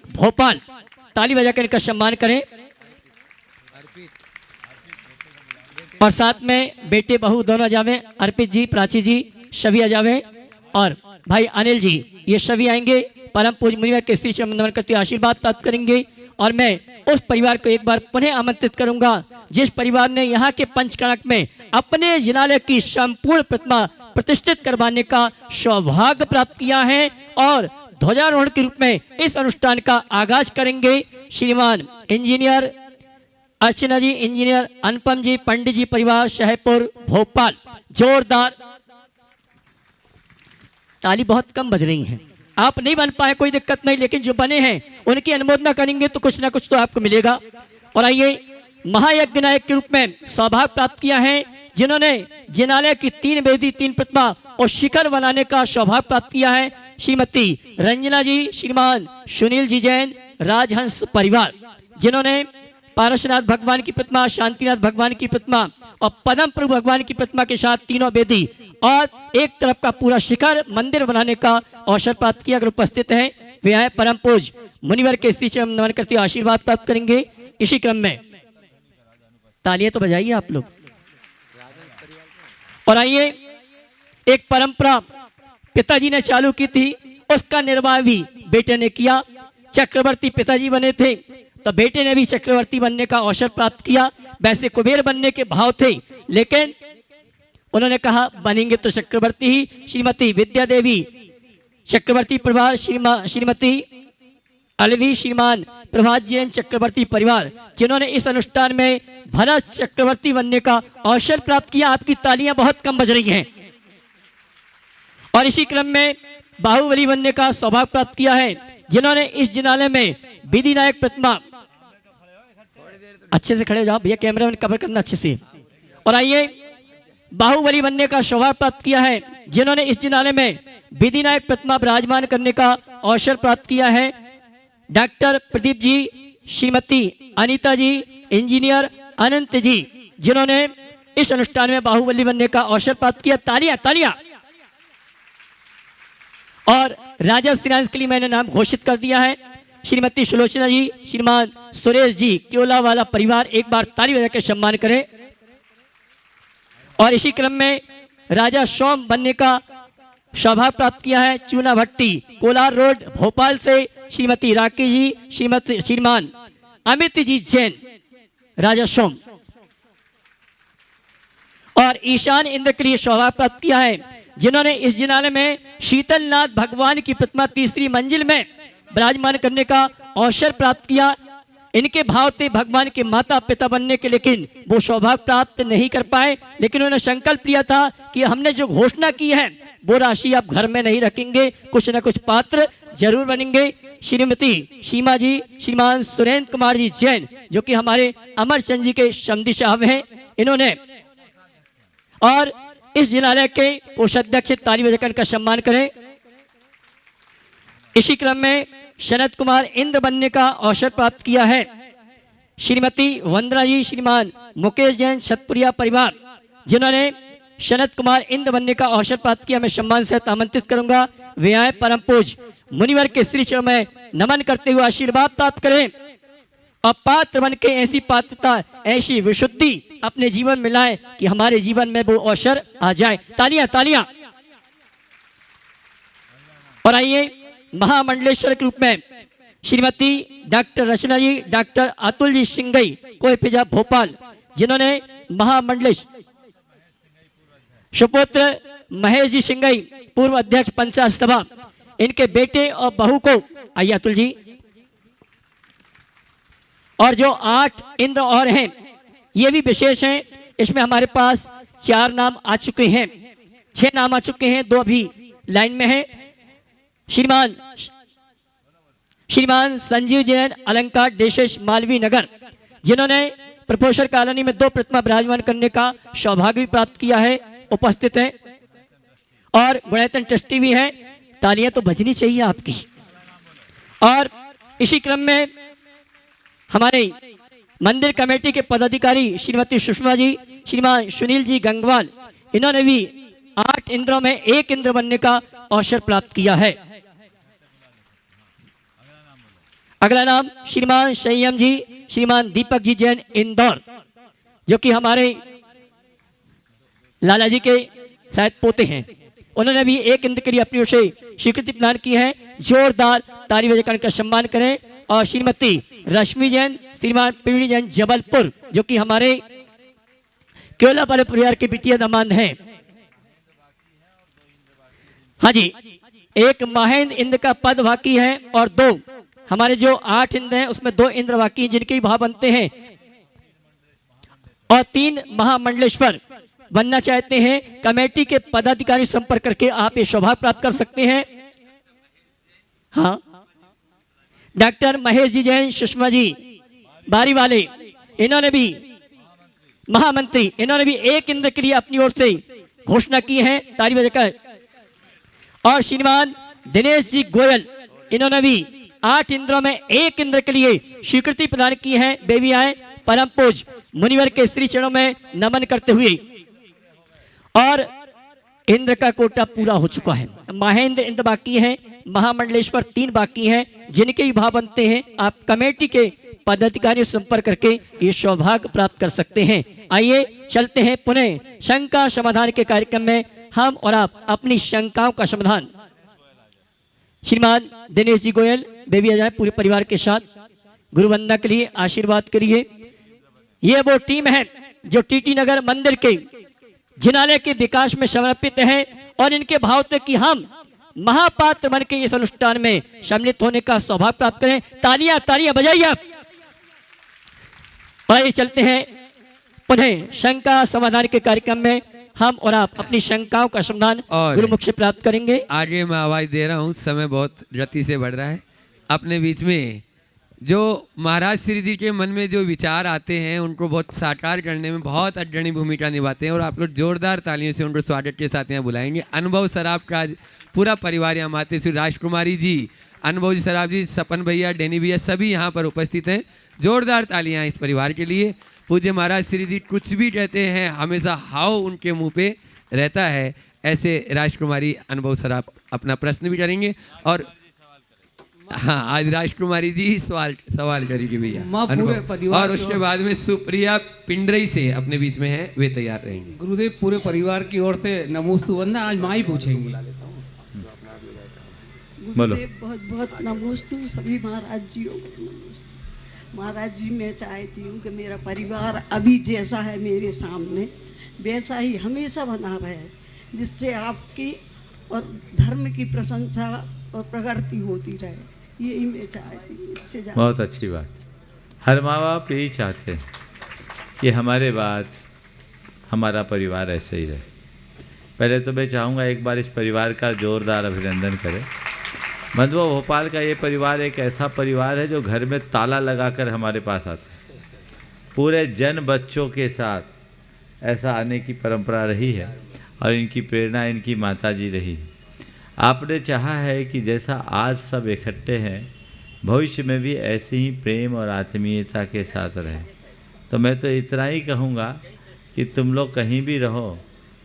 B: भोपाल, ताली बजाकर इनका सम्मान करें। और साथ में बेटे बहू दोनों जावे, अर्पित जी, प्राची जी, सभी आ जावे। और भाई अनिल जी, ये सभी आएंगे, परम पूज्य मुनिवर के श्री चरण नमन करते आशीर्वाद प्राप्त करेंगे। और मैं उस परिवार को एक बार पुनः आमंत्रित करूंगा जिस परिवार ने यहाँ के पंचकणक में अपने जिनालय की संपूर्ण प्रतिमा प्रतिष्ठित करवाने का सौभाग्य प्राप्त किया है। और ध्वजारोहण के रूप में इस अनुष्ठान का आगाज करेंगे श्रीमान इंजीनियर अर्चना जी, इंजीनियर अनुपम जी, पंडित जी, परिवार शाहपुर भोपाल। जोरदार ताली बहुत कम बज रही हैं। आप नहीं बन पाए कोई दिक्कत नहीं, लेकिन जो बने हैं उनकी अनुमोदना करेंगे तो कुछ ना कुछ तो आपको मिलेगा। और आइए महायज्ञ नायक के रूप में सौभाग्य प्राप्त किया है जिन्होंने जिनालय की 3 वेदी 3 प्रतिमा और शिखर बनाने का सौभाग्य प्राप्त किया है श्रीमती रंजना जी, श्रीमान सुनील जी जैन, राजहंस परिवार, जिन्होंने पारसनाथ भगवान की प्रतिमा, शांतिनाथ भगवान की प्रतिमा और पद्म प्रभु भगवान की प्रतिमा के साथ तीनों वेदी और एक तरफ का पूरा शिखर मंदिर बनाने का अवसर प्राप्त किया। अगर उपस्थित हैं वे आए परम पूज्य मुनिवर के श्री चरण नमन करते आशीर्वाद प्राप्त करेंगे। इसी क्रम में तालियां तो बजाइए आप लोग। और आइए एक परंपरा पिताजी ने चालू की थी, उसका निर्वाह भी बेटे ने किया। चक्रवर्ती पिताजी बने थे तो बेटे ने भी चक्रवर्ती बनने का अवसर प्राप्त किया। वैसे कुबेर बनने के भाव थे, लेकिन उन्होंने कहा बनेंगे तो चक्रवर्ती ही। श्रीमती विद्या देवी चक्रवर्ती परिवार, श्रीमती अलवी, श्रीमान प्रभात जैन चक्रवर्ती परिवार, जिन्होंने इस अनुष्ठान में भरत चक्रवर्ती बनने का अवसर प्राप्त किया। आपकी तालियां बहुत कम बज रही हैं। और इसी क्रम में बाहुबली बनने का सौभाग्य प्राप्त किया है जिन्होंने इस जिनालय में विधि नायक प्रतिमा, अच्छे से खड़े हो जाओ भैया, कैमरा में कवर करना अच्छे से। और आइए बाहुबली बनने का सौभाग्य प्राप्त किया है जिन्होंने इस जिनालय में विधि नायक प्रतिमा विराजमान करने का अवसर प्राप्त किया है डॉक्टर प्रदीप जी, श्रीमती अनीता जी, इंजीनियर अनंत जी, जिन्होंने इस अनुष्ठान में बाहुबली बनने का अवसर प्राप्त किया। तालियां तालियां। और राजा श्रीनाथ के लिए मैंने नाम घोषित कर दिया है श्रीमती सुलोचना जी, श्रीमान सुरेश जी, क्योला वाला परिवार, एक बार ताली बजा के सम्मान करें। और इसी क्रम में राजा सोम बनने का सौभाग्य प्राप्त किया है चूना भट्टी, कोलार रोड, भोपाल से श्रीमती राकी जी, श्रीमान अमित जी जैन, राजा सोम। और ईशान इंद्र के लिए सौभाग्य प्राप्त किया है जिन्होंने इस जिनालय में शीतलनाथ भगवान की प्रतिमा 3री मंजिल में विराजमान करने का अवसर प्राप्त किया। इनके भाव थे भगवान के माता पिता बनने के, लेकिन वो सौभाग्य प्राप्त नहीं कर पाए। लेकिन उन्होंने संकल्प लिया था कि हमने जो घोषणा की है वो राशि आप घर में नहीं रखेंगे, कुछ न कुछ पात्र जरूर बनेंगे। श्रीमती सीमा जी, श्रीमान सुरेंद्र कुमार जी जैन, जो कि हमारे अमर चंद जी के समधी साहब हैं, इन्होंने। और इस जिनालय के कोषाध्यक्ष ताली बजाकर का सम्मान करें। इसी क्रम में शरद कुमार इंद्र बनने का अवसर प्राप्त किया है श्रीमती वंदना जी, श्रीमान मुकेश जैन सतपुरिया परिवार, जिन्होंने शरद कुमार इंद्र बनने का अवसर प्राप्त किया। मैं सम्मान से आमंत्रित करूंगा वे आए परम पूज्य मुनिवर के श्री चरण में नमन करते हुए आशीर्वाद प्राप्त करें और पात्र बन के ऐसी पात्रता, ऐसी विशुद्धि अपने जीवन में लाए कि हमारे जीवन में वो अवसर आ जाए। तालियां तालियां। और आइए महामंडलेश्वर के रूप में श्रीमती डॉक्टर रचना जी, डॉक्टर अतुल जी सिंगई, कोयपिजा भोपाल, जिन्होंने महामंडलेश्वर, सुपुत्र महेश जी सिंगई, पूर्व अध्यक्ष पंचायत सभा, इनके बेटे और बहू को, आइए अतुल जी। और जो 8 इंद्र और हैं ये भी विशेष हैं। इसमें हमारे पास 4 नाम आ चुके हैं, 6 नाम आ चुके हैं, 2 अभी लाइन में हैं। श्रीमान संजीव जैन, अलंकार देशेश, मालवी नगर, जिन्होंने प्रोफेसर कॉलोनी में 2 प्रतिमा विराजमान करने का सौभाग्य भी प्राप्त किया है, उपस्थित है। और गुणायतन ट्रस्टी भी है, तालियां तो बजनी चाहिए आपकी। और इसी क्रम में हमारे मंदिर कमेटी के पदाधिकारी श्रीमती सुषमा जी, श्रीमान सुनील जी गंगवाल, इन्होंने भी 8 इंद्रों में 1 इंद्र बनने का अवसर प्राप्त किया है। अगला नाम श्रीमान संयम जी, श्रीमान दीपक जी जैन, इंदौर, जो कि हमारे लाला जी के शायद पोते हैं। उन्होंने भी एक इंद्र के लिए अपनी ओर से स्वीकृति प्रदान की है। जोरदार ताली बजाकर उनका सम्मान करें। और श्रीमती रश्मि जैन, श्रीमान पीवी जैन जबलपुर, जो कि हमारे केवला वाले परिवार के बिटिया दामाद हैं। हाँ जी, एक महेंद्र इंद्र का पद बाकी है और 2 हमारे जो 8 इंद्र हैं उसमें 2 इंद्र बाकी हैं जिनके भाव बनते हैं, और 3 महामंडलेश्वर बनना चाहते हैं। कमेटी के पदाधिकारी संपर्क करके आप ये सौभाग्य प्राप्त कर सकते हैं। हाँ, डॉक्टर महेश जी जैन, सुषमा जी बारी वाले, इन्होंने भी महामंत्री, इन्होंने भी एक इंद्र के लिए अपनी ओर से घोषणा की है, ताली बजाकर। और श्रीमान दिनेश जी गोयल, इन्होंने भी 8 इंद्रों में एक इंद्र के लिए स्वीकृति प्रदान की है। बेबी आए परम पूज मुनिवर के श्री चरणों में नमन करते हुए। और इंद्र का कोटा पूरा हो चुका है, महेंद्र इंद्र बाकी हैं, महामंडलेश्वर 3 बाकी हैं जिनके भी भाव बनते हैं। आप कमेटी के पदाधिकारियों से संपर्क करके ये सौभाग्य प्राप्त कर सकते हैं। आइए चलते हैं पुनः शंका समाधान के कार्यक्रम में। हम और आप अपनी शंकाओं का समाधान। श्रीमान दिनेश जी गोयल बेबी आ जाए पूरे परिवार के साथ गुरु वंदना के लिए आशीर्वाद करिए। ये वो टीम है जो टीटी नगर मंदिर के जिनालय के विकास में समर्पित है और इनके भाव थे कि हम महापात्र बन के इस अनुष्ठान में सम्मिलित होने का सौभाग्य प्राप्त करें। तालियां तालियां बजाइए आप। आइए चलते हैं पुनः शंका समाधान के कार्यक्रम में। हम और आप अपनी शंकाओं का समाधान गुरुमुख से प्राप्त करेंगे।
C: आगे मैं आवाज दे रहा हूँ, समय बहुत गति से बढ़ रहा है। अपने बीच में जो महाराज श्री जी के मन में जो विचार आते हैं उनको बहुत साकार करने में बहुत अग्रणी भूमिका निभाते हैं और आप लोग जोरदार तालियों से उनको स्वागत के साथ यहाँ बुलाएंगे। अनुभव सराफ का पूरा परिवार यहाँ माते श्री राजकुमारी जी, अनुभव जी सराफ जी, सपन भैया, डेनी भैया सभी यहाँ पर उपस्थित हैं। जोरदार तालियाँ इस परिवार के लिए। पूज्य महाराज श्री जी कुछ भी कहते हैं हमेशा हाव उनके मुंह पे रहता है। ऐसे राजकुमारी अनुभव सराफ अपना प्रश्न भी करेंगे और हाँ आज राजकुमारी जी सवाल करेगी भैया और उसके बाद में सुप्रिया पिंडरई से अपने बीच में है, वे तैयार रहेंगे।
L: गुरुदेव पूरे परिवार की ओर से नमोस्तु वंदना। आज माँ ही पूछेंगी।
M: गुरुदेव बहुत बहुत नमोस्तु सभी महाराज जियों को नमोस्तु। महाराज जी मैं चाहती हूँ कि मेरा परिवार अभी जैसा है मेरे सामने वैसा ही हमेशा बना रहे, जिससे आपकी और धर्म की प्रशंसा और प्रगति होती रहे, यही मैं चाहती हूँ। इससे
E: बहुत अच्छी बात। हर माँ बाप यही चाहते हैं कि हमारे बाद हमारा परिवार ऐसे ही रहे। पहले तो मैं चाहूँगा एक बार इस परिवार का जोरदार अभिनंदन करें। मधुआ भोपाल का ये परिवार एक ऐसा परिवार है जो घर में ताला लगाकर हमारे पास आता है। पूरे जन बच्चों के साथ ऐसा आने की परंपरा रही है और इनकी प्रेरणा इनकी माताजी रही है। आपने चाहा है कि जैसा आज सब इकट्ठे हैं भविष्य में भी ऐसे ही प्रेम और आत्मीयता के साथ रहें। तो मैं तो इतना ही कहूँगा कि तुम लोग कहीं भी रहो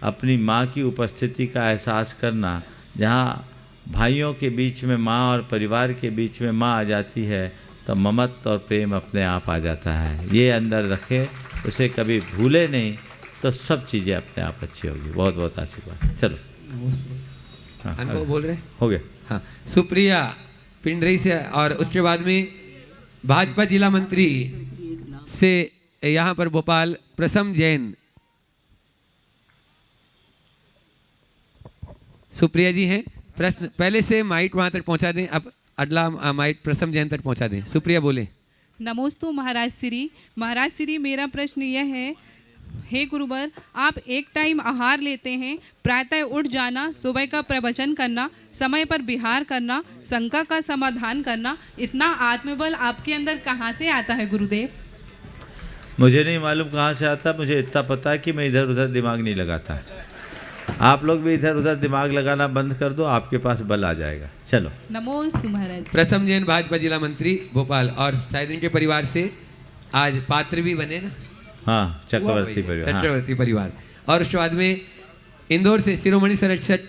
E: अपनी माँ की उपस्थिति का एहसास करना। जहाँ भाइयों के बीच में माँ और परिवार के बीच में माँ आ जाती है तो ममत्व और प्रेम अपने आप आ जाता है। ये अंदर रखे, उसे कभी भूले नहीं, तो सब चीज़ें अपने आप अच्छी होगी। बहुत बहुत आशीर्वाद। चलो हाँ,
C: अनुभव बोल रहे
E: हो गया।
C: हाँ, सुप्रिया पिंडरई से और उसके बाद में भाजपा जिला मंत्री से यहाँ पर भोपाल प्रसम जैन। सुप्रिया जी हैं। प्रश्न पहले से माइक वहाँ तक पहुँचा दें, अब अगला माइक प्रसम जैन तक पहुँचा दें। सुप्रिया बोले।
N: नमोस्तु महाराज श्री। महाराज श्री मेरा प्रश्न यह है, हे गुरुवर, आप एक टाइम आहार लेते हैं, प्रातः उठ जाना, सुबह का प्रवचन करना, समय पर विहार करना, शंका का समाधान करना, इतना आत्मबल आपके अंदर कहाँ से आता है गुरुदेव?
E: मुझे नहीं मालूम कहाँ से आता, मुझे इतना पता है कि मैं इधर उधर दिमाग नहीं लगाता। आप लोग भी इधर उधर दिमाग लगाना बंद कर दो, आपके पास बल आ जाएगा। चलो
N: नमोस्तु महाराज।
C: प्रसम जैन भाजपा जिला मंत्री भोपाल और शायद इनके परिवार से आज पात्र भी बने ना।
E: हाँ, चक्रवर्ती परिवार।
C: चक्रवर्ती परिवार। और उसके बाद में इंदौर से शिरोमणि संरक्षक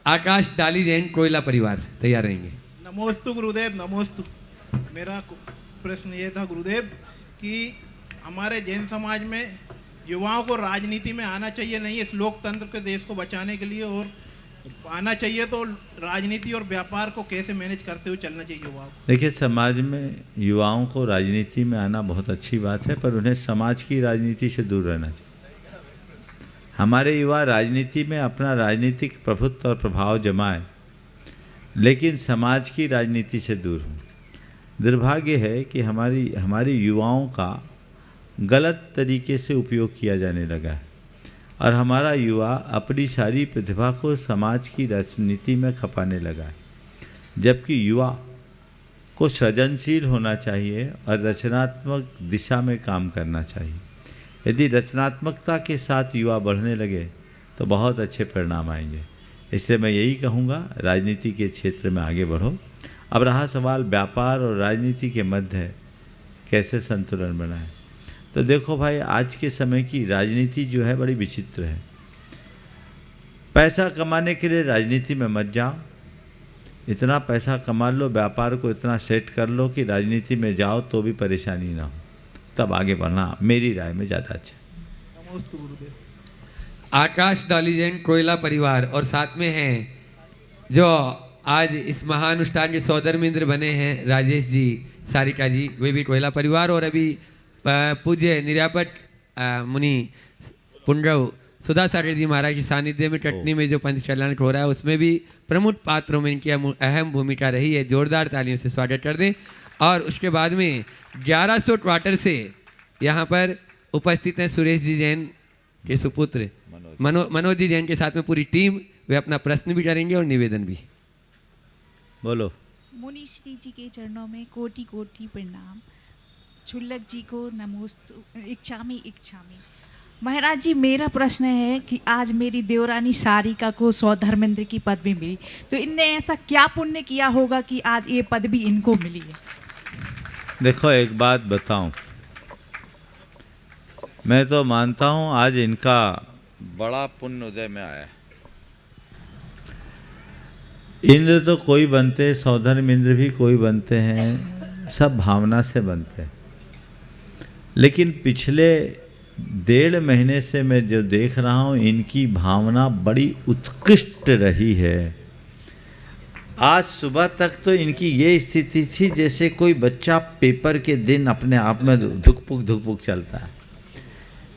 C: आकाश डाली जैन कोयला परिवार तैयार रहेंगे।
O: नमोस्तु गुरुदेव, नमोस्तु। मेरा प्रश्न ये था गुरुदेव कि हमारे जैन समाज में युवाओं को राजनीति में आना चाहिए नहीं, इस लोकतंत्र के देश को बचाने के लिए और पाना चाहिए, तो राजनीति और व्यापार को कैसे मैनेज करते हुए चलना चाहिए युवाओं को?
E: देखिए, समाज में युवाओं को राजनीति में आना बहुत अच्छी बात है, पर उन्हें समाज की राजनीति से दूर रहना चाहिए। हमारे युवा राजनीति में अपना राजनीतिक प्रभुत्व और प्रभाव जमाए, लेकिन समाज की राजनीति से दूर हों। दुर्भाग्य है कि हमारी युवाओं का गलत तरीके से उपयोग किया जाने लगा है और हमारा युवा अपनी सारी प्रतिभा को समाज की राजनीति में खपाने लगा है, जबकि युवा को सृजनशील होना चाहिए और रचनात्मक दिशा में काम करना चाहिए। यदि रचनात्मकता के साथ युवा बढ़ने लगे तो बहुत अच्छे परिणाम आएंगे। इसलिए मैं यही कहूँगा, राजनीति के क्षेत्र में आगे बढ़ो। अब रहा सवाल व्यापार और राजनीति के मध्य कैसे संतुलन बनाएं, तो देखो भाई, आज के समय की राजनीति जो है बड़ी विचित्र है। पैसा कमाने के लिए राजनीति में मत जाओ, इतना पैसा कमा लो, व्यापार को इतना सेट कर लो कि राजनीति में जाओ तो भी परेशानी ना हो, तब आगे बढ़ना मेरी राय में ज़्यादा अच्छा।
C: आकाश डॉली जैन कोयला परिवार और साथ में हैं जो आज इस महानुष्ठान के सौधर्मेंद्र बने हैं, राजेश जी, सारिका जी, वे भी कोयला परिवार। और अभी पूज्य निर्यापक मुनि पुंडव सुधा सागर जी महाराज के सानिध्य में टटनी में जो पंच कल्याण हो रहा है उसमें भी प्रमुख पात्रों में इनकी अहम भूमिका रही है। जोरदार तालियों से स्वागत कर दें। और उसके बाद में 1100 क्वार्टर से यहाँ पर उपस्थित हैं सुरेश जी जैन के सुपुत्र मनोज जी जैन के साथ में पूरी टीम। वे अपना प्रश्न भी करेंगे और निवेदन भी।
E: बोलो।
P: मुनि श्री जी के चरणों में कोटि कोटि प्रणाम। छुल्लक जी को नमोस्तु, इच्छामी इच्छामी। महाराज जी, मेरा प्रश्न है कि आज मेरी देवरानी सारिका को सौधर्मेंद्र की पदवी मिली, तो इनने ऐसा क्या पुण्य किया होगा कि आज ये पदवी इनको मिली है?
E: देखो, एक बात बताऊं, मैं तो मानता हूं आज इनका बड़ा पुण्य उदय में आया। इंद्र तो कोई बनते, सौधर्मेंद्र भी कोई बनते हैं, सब भावना से बनते हैं। लेकिन पिछले 1.5 महीने से मैं जो देख रहा हूँ, इनकी भावना बड़ी उत्कृष्ट रही है। आज सुबह तक तो इनकी ये स्थिति थी जैसे कोई बच्चा पेपर के दिन अपने आप में धुकपुक चलता है।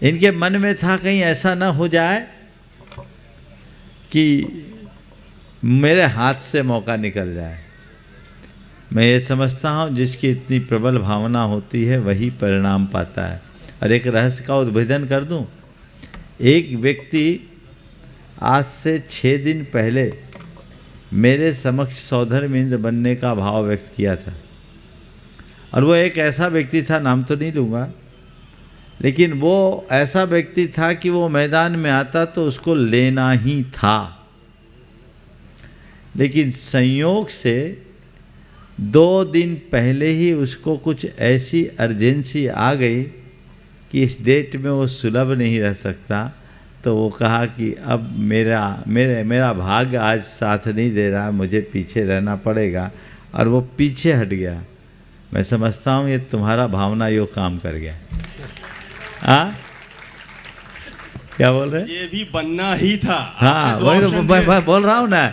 E: इनके मन में था कहीं ऐसा ना हो जाए कि मेरे हाथ से मौका निकल जाए। मैं ये समझता हूँ जिसकी इतनी प्रबल भावना होती है वही परिणाम पाता है। और एक रहस्य का उद्भेदन कर दूँ, एक व्यक्ति आज से 6 दिन पहले मेरे समक्ष सौधर्मेंद्र बनने का भाव व्यक्त किया था। और वो एक ऐसा व्यक्ति था, नाम तो नहीं लूँगा, लेकिन वो ऐसा व्यक्ति था कि वो मैदान में आता तो उसको लेना ही था। लेकिन संयोग से 2 दिन पहले ही उसको कुछ ऐसी अर्जेंसी आ गई कि इस डेट में वो सुलभ नहीं रह सकता। तो वो कहा कि अब मेरा भाग्य आज साथ नहीं दे रहा, मुझे पीछे रहना पड़ेगा, और वो पीछे हट गया। मैं समझता हूँ ये तुम्हारा भावना योग काम कर गया। हाँ, क्या बोल रहे?
Q: ये भी बनना ही था।
E: हाँ, वही तो मैं बोल रहा हूँ ना,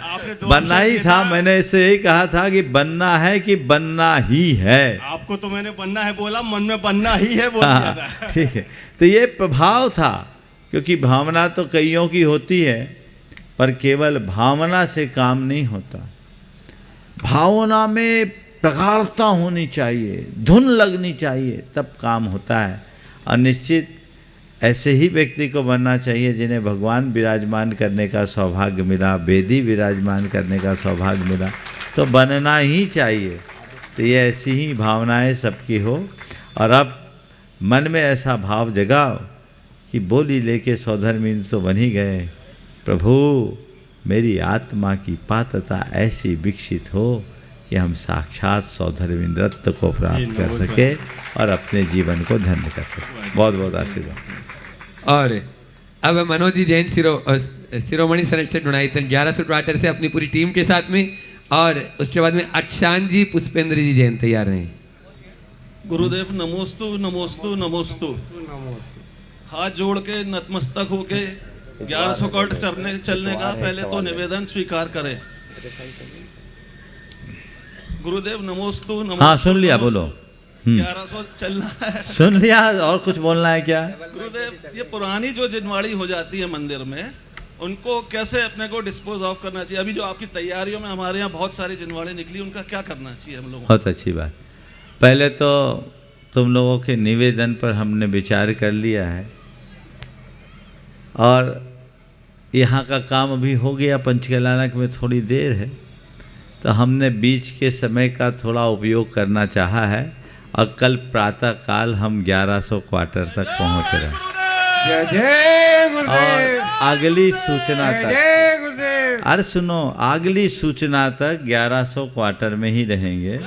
E: बनना ही था। मैंने इससे यही कहा था कि बनना है कि बनना ही है।
Q: आपको तो मैंने बनना है बोला, मन में बनना ही है बोल दिया था।
E: ठीक है, तो ये प्रभाव था, क्योंकि भावना तो कईयों की होती है, पर केवल भावना से काम नहीं होता। भावना में प्रगाढ़ता होनी चाहिए, धुन लगनी चाहिए, तब काम होता है। और निश्चित ऐसे ही व्यक्ति को बनना चाहिए जिन्हें भगवान विराजमान करने का सौभाग्य मिला, वेदी विराजमान करने का सौभाग्य मिला, तो बनना ही चाहिए। तो ये ऐसी ही भावनाएं सबकी हो। और अब मन में ऐसा भाव जगाओ कि बोली लेके सौधर्मेंद्र तो बन ही गए, प्रभु मेरी आत्मा की पात्रता ऐसी विकसित हो कि हम साक्षात सौधर्मेंद्रत्व को प्राप्त कर सके और अपने जीवन को धन्य कर सके। बहुत बहुत आशीर्वाद।
C: और अब मनोज जी जैन शिरोमणि संरक्षक गुणायतन 1100 क्वार्टर से अपनी पूरी टीम के साथ में, और उसके बाद में अक्षान जी पुष्पेंद्र जी जैन तैयार हैं।
R: गुरुदेव नमोस्तु नमोस्तु नमोस्तु। हाथ जोड़ के नतमस्तक होके 1100 कोट चलने का पहले तो निवेदन स्वीकार करें। गुरुदेव नमोस्तु नमोस्तु।
E: हाँ सुन लिया, बोलो।
R: 1100 चलना है।
E: सुन लिया, और कुछ बोलना है क्या?
R: गुरुदेव, ये पुरानी जो जिनवाड़ी हो जाती है मंदिर में, उनको कैसे अपने को डिस्पोज ऑफ करना चाहिए? अभी जो आपकी तैयारियों में हमारे यहाँ बहुत सारी जिनवाड़ी निकली, उनका क्या करना चाहिए हम लोगों?
E: बहुत अच्छी बात। पहले तो तुम लोगों के निवेदन पर हमने विचार कर लिया है और यहाँ का काम अभी हो गया। पंचकल्याणक में थोड़ी देर है, तो हमने बीच के समय का थोड़ा उपयोग करना चाहा है और कल प्रातःकाल हम 1100 क्वार्टर तक पहुँच रहे हैं।
S: जय जय गुरुदेव।
E: और अगली सूचना तक, अरे सुनो, अगली सूचना तक 1100 क्वार्टर में ही रहेंगे।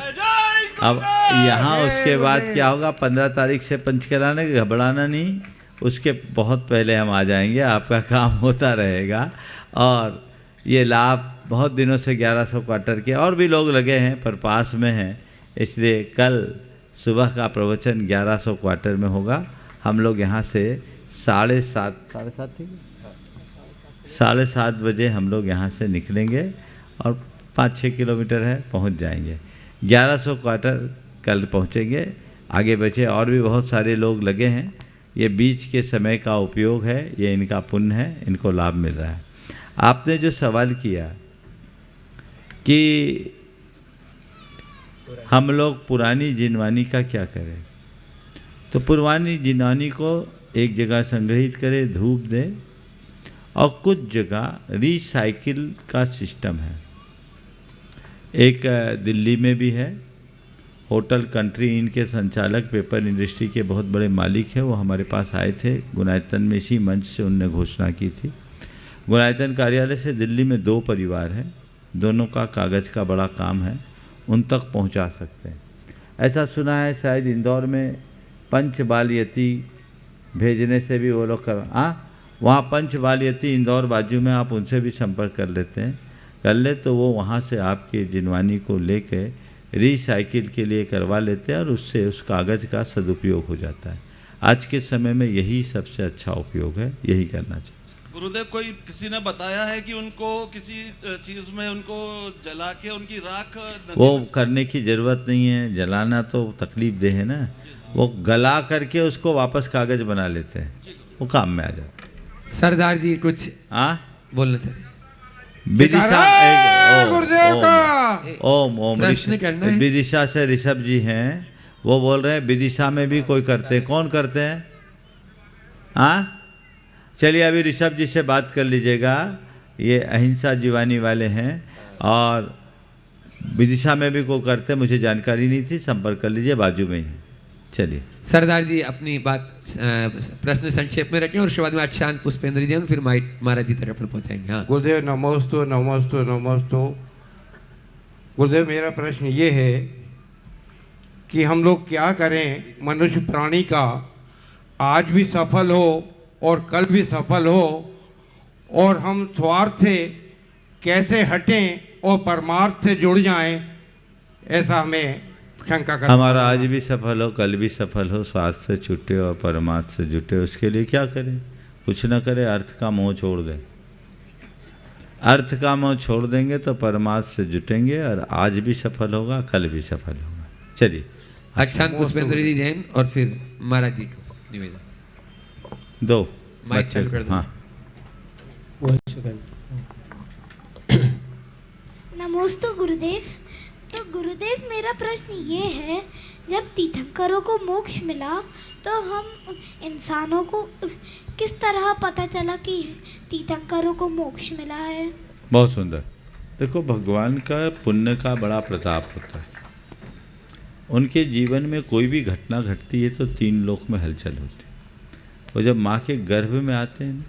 E: अब यहाँ उसके बाद क्या होगा, 15 तारीख से पंचकल्याणक, घबराना नहीं, उसके बहुत पहले हम आ जाएंगे, आपका काम होता रहेगा। और ये लाभ बहुत दिनों से 1100 क्वार्टर के और भी लोग लगे हैं पर पास में हैं, इसलिए कल सुबह का प्रवचन 1100 क्वार्टर में होगा। हम लोग यहाँ से 7:30 बजे हम लोग यहाँ से निकलेंगे और 5-6 किलोमीटर है, पहुँच जाएंगे। 1100 क्वार्टर कल पहुँचेंगे। आगे बचे और भी बहुत सारे लोग लगे हैं। ये बीच के समय का उपयोग है, ये इनका पुण्य है, इनको लाभ मिल रहा है। आपने जो सवाल किया कि हम लोग पुरानी जिनवानी का क्या करें, तो पुरानी जिनवानी को एक जगह संग्रहित करें, धूप दें, और कुछ जगह रिसाइकिल का सिस्टम है। एक दिल्ली में भी है, होटल कंट्री इन के संचालक, पेपर इंडस्ट्री के बहुत बड़े मालिक हैं, वो हमारे पास आए थे गुणायतन में, इसी मंच से उनने घोषणा की थी। गुणायतन कार्यालय से दिल्ली में 2 परिवार हैं, दोनों का कागज़ का बड़ा काम है, उन तक पहुंचा सकते हैं। ऐसा सुना है शायद इंदौर में पंच बालयती भेजने से भी वो लोग वहाँ पंच बालयती इंदौर बाजू में, आप उनसे भी संपर्क कर ले तो वो वहाँ से आपकी जिनवानी को लेके रिसाइकिल के लिए करवा लेते हैं और उससे उस कागज़ का सदुपयोग हो जाता है। आज के समय में यही सबसे अच्छा उपयोग है, यही करना चाहिए।
R: गुरुदेव, कोई किसी ने बताया है कि उनको किसी चीज़ में उनको जला के उनकी राख,
E: वो करने की ज़रूरत नहीं है, जलाना तो तकलीफ दे है ना, वो गला करके उसको वापस कागज़ बना लेते हैं, वो काम में आ जाता है।
C: सरदार जी कुछ बोलना चाहिए।
E: विदिशा विदिशा से ऋषभ जी हैं, वो बोल रहे हैं विदिशा में भी कोई करते हैं, कौन करते हैं? चलिए अभी ऋषभ जी से बात कर लीजिएगा, ये अहिंसा जीवानी वाले हैं और विदिशा में भी कोई करते, मुझे जानकारी नहीं थी, संपर्क कर लीजिए, बाजू में ही। चलिए
C: सरदार जी अपनी बात प्रश्न संक्षेप में रखें और उसके बाद में अच्छान पुष्पेंद्र जी फिर महाराज जी तक पहुँचाएंगे। हाँ
S: गुरुदेव नमोस्तु नमोस्तु नमोस्तु। गुरुदेव, मेरा प्रश्न ये है कि हम लोग क्या करें, मनुष्य प्राणी का आज भी सफल हो और कल भी सफल हो, और हम स्वार्थ से कैसे हटें और परमार्थ से जुड़ जाएं, ऐसा हमें शंका कर।
E: हमारा आज भी सफल हो, कल भी सफल हो, स्वार्थ से छूटे और परमार्थ से जुटे, उसके लिए क्या करें? कुछ न करें, अर्थ का मोह छोड़ दें। अर्थ का मोह छोड़ देंगे तो परमार्थ से जुटेंगे और आज भी सफल होगा, कल भी सफल होगा। चलिए
C: अच्छान पुष्पेंद्र जी जैन और फिर महाराज जी को निवेदन।
E: 2
C: माइक चालू कर दो।
E: हाँ
T: नमोस्तु गुरुदेव। तो गुरुदेव, मेरा प्रश्न ये है, जब तीर्थंकरों को मोक्ष मिला तो हम इंसानों को किस तरह पता चला कि तीर्थंकरों को मोक्ष मिला है?
E: बहुत सुंदर। देखो, भगवान का पुण्य का बड़ा प्रताप होता है। उनके जीवन में कोई भी घटना घटती है तो 3 लोक में हलचल होती है। और जब माँ के गर्भ में आते हैं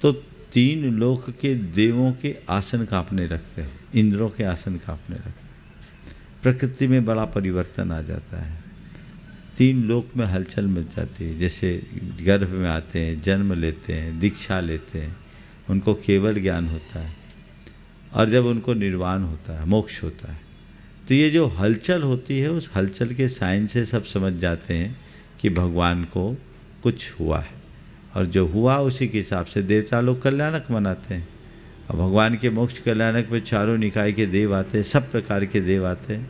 E: तो 3 लोक के देवों के आसन कांपने लगते हैं, इंद्रों के आसन कांपने लगते हैं। प्रकृति में बड़ा परिवर्तन आ जाता है, 3 लोक में हलचल मच जाती है। जैसे गर्भ में आते हैं, जन्म लेते हैं, दीक्षा लेते हैं, उनको केवल ज्ञान होता है, और जब उनको निर्वाण होता है, मोक्ष होता है, तो ये जो हलचल होती है, उस हलचल के साइन से सब समझ जाते हैं कि भगवान को कुछ हुआ है। और जो हुआ उसी के हिसाब से देवता लोग कल्याणक मनाते हैं। और भगवान के मोक्ष कल्याणक में चारों निकाय के देव आते हैं, सब प्रकार के देव आते हैं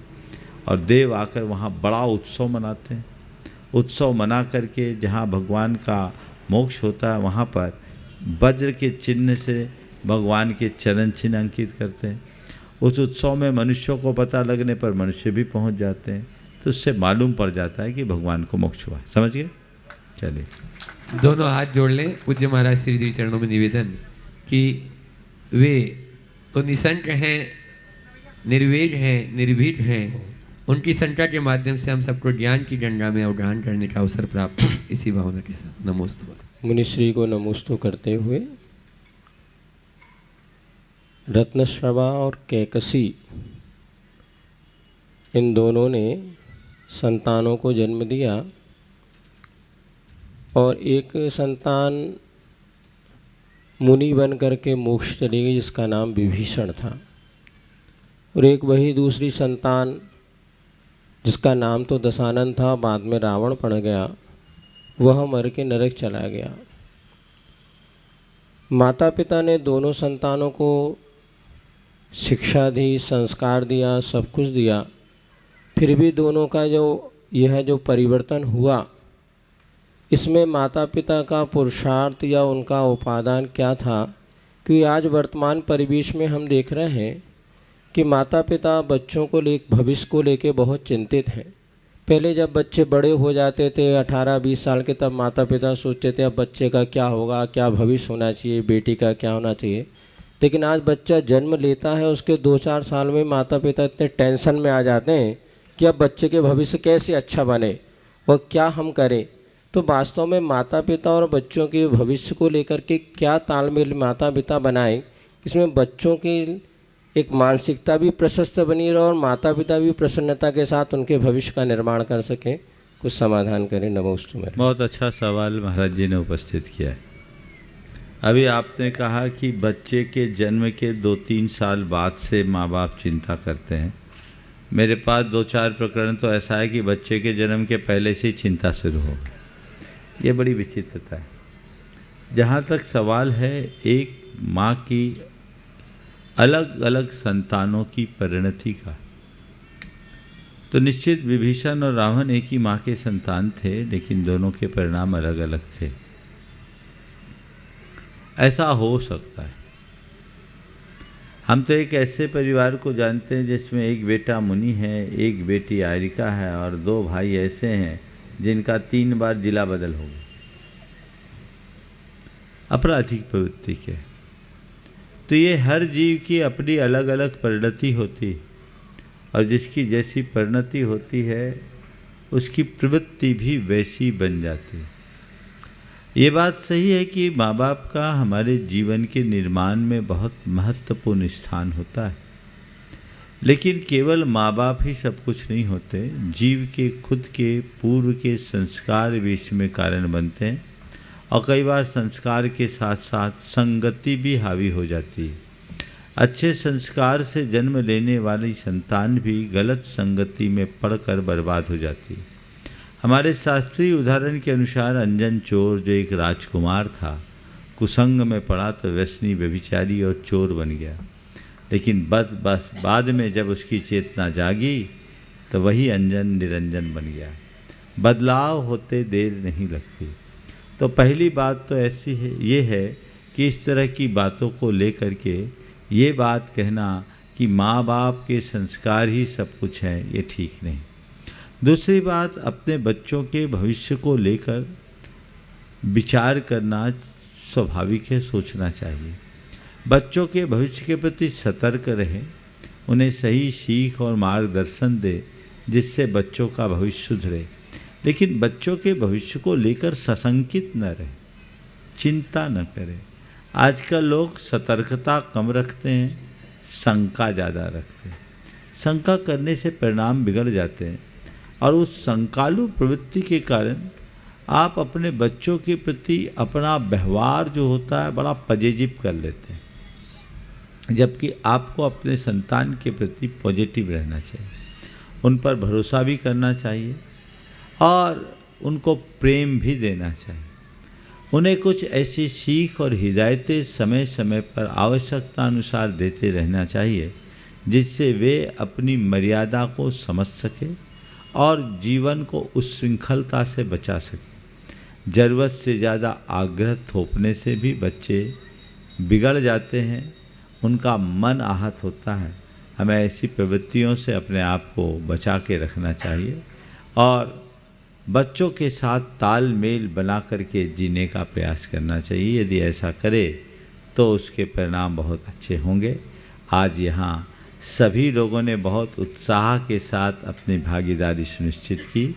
E: और देव आकर वहाँ बड़ा उत्सव मनाते हैं। उत्सव मना करके जहाँ भगवान का मोक्ष होता है वहाँ पर वज्र के चिन्ह से भगवान के चरण चिन्ह अंकित करते हैं। उस उत्सव में मनुष्यों को पता लगने पर मनुष्य भी पहुँच जाते हैं, तो उससे मालूम पड़ जाता है कि भगवान को मोक्ष हुआ। समझ गए? चलिए
C: दोनों हाथ जोड़ लें। पूज्य महाराज श्री जी चरणों में निवेदन कि वे तो निसंक हैं, निर्वेद हैं, निर्भीक हैं। उनकी संख्या के माध्यम से हम सबको ज्ञान की गंगा में अवगाहन करने का अवसर प्राप्त हो। इसी भावना के साथ नमोस्तु।
U: मुनिश्री को नमोस्तु करते हुए रत्नश्रवा और कैकसी इन दोनों ने संतानों को जन्म दिया और एक संतान मुनि बन करके मोक्ष चली गई जिसका नाम विभीषण था, और एक वही दूसरी संतान जिसका नाम तो दशानन था, बाद में रावण बन गया, वह मर के नरक चला गया। माता पिता ने दोनों संतानों को शिक्षा दी, संस्कार दिया, सब कुछ दिया, फिर भी दोनों का जो परिवर्तन हुआ, इसमें माता पिता का पुरुषार्थ या उनका उपादान क्या था? क्योंकि आज वर्तमान परिवेश में हम देख रहे हैं कि माता पिता बच्चों को भविष्य को लेके बहुत चिंतित हैं। पहले जब बच्चे बड़े हो जाते थे 18-20 साल के, तब माता पिता सोचते थे अब बच्चे का क्या होगा, क्या भविष्य होना चाहिए, बेटी का क्या होना चाहिए। लेकिन आज बच्चा जन्म लेता है, उसके 2-4 साल में माता पिता इतने टेंशन में आ जाते हैं कि अब बच्चे के भविष्य कैसे अच्छा बने और क्या हम करें। तो वास्तव में माता पिता और बच्चों के भविष्य को लेकर के क्या तालमेल माता पिता बनाए, इसमें बच्चों की एक मानसिकता भी प्रशस्त बनी रहे और माता पिता भी प्रसन्नता के साथ उनके भविष्य का निर्माण कर सकें। कुछ समाधान करें। नमोस्तु।
E: बहुत अच्छा सवाल महाराज जी ने उपस्थित किया है। अभी आपने कहा कि बच्चे के जन्म के 2-3 साल बाद से माँ बाप चिंता करते हैं। मेरे पास 2-4 प्रकरण तो ऐसा है कि बच्चे के जन्म के पहले से ही चिंता शुरू हो गई। ये बड़ी विचित्रता है। जहाँ तक सवाल है एक माँ की अलग अलग संतानों की परिणति का, तो निश्चित विभीषण और रावण एक ही माँ के संतान थे, लेकिन दोनों के परिणाम अलग अलग थे। ऐसा हो सकता है। हम तो एक ऐसे परिवार को जानते हैं जिसमें एक बेटा मुनि है, एक बेटी आयरिका है और 2 भाई ऐसे हैं जिनका 3 बार जिला बदल हो गया, आपराधिक प्रवृत्ति के। तो ये हर जीव की अपनी अलग अलग परिणति होती है और जिसकी जैसी परिणति होती है उसकी प्रवृत्ति भी वैसी बन जाती है। ये बात सही है कि माँ बाप का हमारे जीवन के निर्माण में बहुत महत्वपूर्ण स्थान होता है, लेकिन केवल माँ बाप ही सब कुछ नहीं होते। जीव के खुद के पूर्व के संस्कार भी इसमें कारण बनते हैं और कई बार संस्कार के साथ साथ संगति भी हावी हो जाती है। अच्छे संस्कार से जन्म लेने वाली संतान भी गलत संगति में पड़कर बर्बाद हो जाती है। हमारे शास्त्रीय उदाहरण के अनुसार अंजन चोर जो एक राजकुमार था, कुसंग में पड़ा तो व्यसनी व्यभिचारी और चोर बन गया, लेकिन बस बाद में जब उसकी चेतना जागी तो वही अंजन निरंजन बन गया। बदलाव होते देर नहीं लगती। तो पहली बात तो ऐसी है, ये है कि इस तरह की बातों को लेकर के ये बात कहना कि माँ बाप के संस्कार ही सब कुछ है, ये ठीक नहीं। दूसरी बात, अपने बच्चों के भविष्य को लेकर विचार करना स्वाभाविक है, सोचना चाहिए। बच्चों के भविष्य के प्रति सतर्क रहें, उन्हें सही सीख और मार्गदर्शन दें जिससे बच्चों का भविष्य सुधरे। लेकिन बच्चों के भविष्य को लेकर सशंकित न रहें, चिंता न करें। आजकल लोग सतर्कता कम रखते हैं, शंका ज़्यादा रखते हैं। शंका करने से परिणाम बिगड़ जाते हैं और उस शंकालु प्रवृत्ति के कारण आप अपने बच्चों के प्रति अपना व्यवहार जो होता है बड़ा पॉजिटिव कर लेते हैं, जबकि आपको अपने संतान के प्रति पॉजिटिव रहना चाहिए, उन पर भरोसा भी करना चाहिए और उनको प्रेम भी देना चाहिए। उन्हें कुछ ऐसी सीख और हिदायतें समय समय पर आवश्यकता अनुसार देते रहना चाहिए जिससे वे अपनी मर्यादा को समझ सकें और जीवन को उच्छृंखलता से बचा सकें। ज़रूरत से ज़्यादा आग्रह थोपने से भी बच्चे बिगड़ जाते हैं, उनका मन आहत होता है। हमें ऐसी प्रवृत्तियों से अपने आप को बचा के रखना चाहिए और बच्चों के साथ तालमेल बना करके जीने का प्रयास करना चाहिए। यदि ऐसा करे तो उसके परिणाम बहुत अच्छे होंगे। आज यहाँ सभी लोगों ने बहुत उत्साह के साथ अपनी भागीदारी सुनिश्चित की।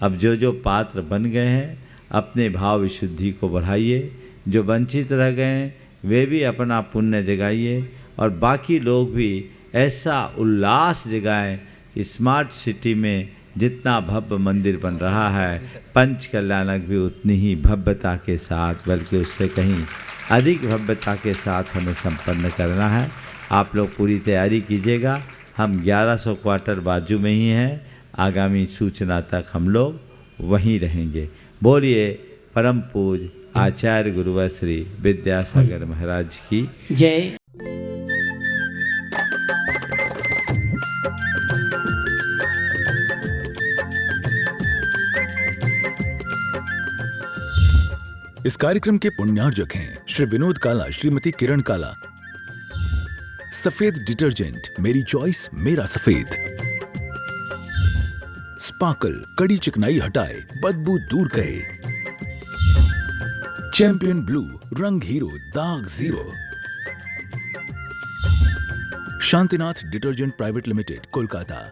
E: अब जो जो पात्र बन गए हैं अपने भाव विशुद्धि को बढ़ाइए, जो वंचित रह गए हैं वे भी अपना पुण्य जगाइए और बाकी लोग भी ऐसा उल्लास जगाएं कि स्मार्ट सिटी में जितना भव्य मंदिर बन रहा है पंच कल्याणक भी उतनी ही भव्यता के साथ बल्कि उससे कहीं अधिक भव्यता के साथ हमें संपन्न करना है। आप लोग पूरी तैयारी कीजिएगा। हम 1100 क्वार्टर बाजू में ही हैं। आगामी सूचना तक हम लोग वहीं रहेंगे। बोलिए परम पूज्य आचार्य गुरुवर श्री विद्यासागर महाराज की
B: जय।
A: इस कार्यक्रम के पुण्यार्जक हैं श्री विनोद काला, श्रीमती किरण काला। सफेद डिटर्जेंट, मेरी चॉइस मेरा सफेद। स्पार्कल, कड़ी चिकनाई हटाए, बदबू दूर करे। चैंपियन ब्लू, रंग हीरो, दाग zero. Shantinath detergent private limited, Kolkata.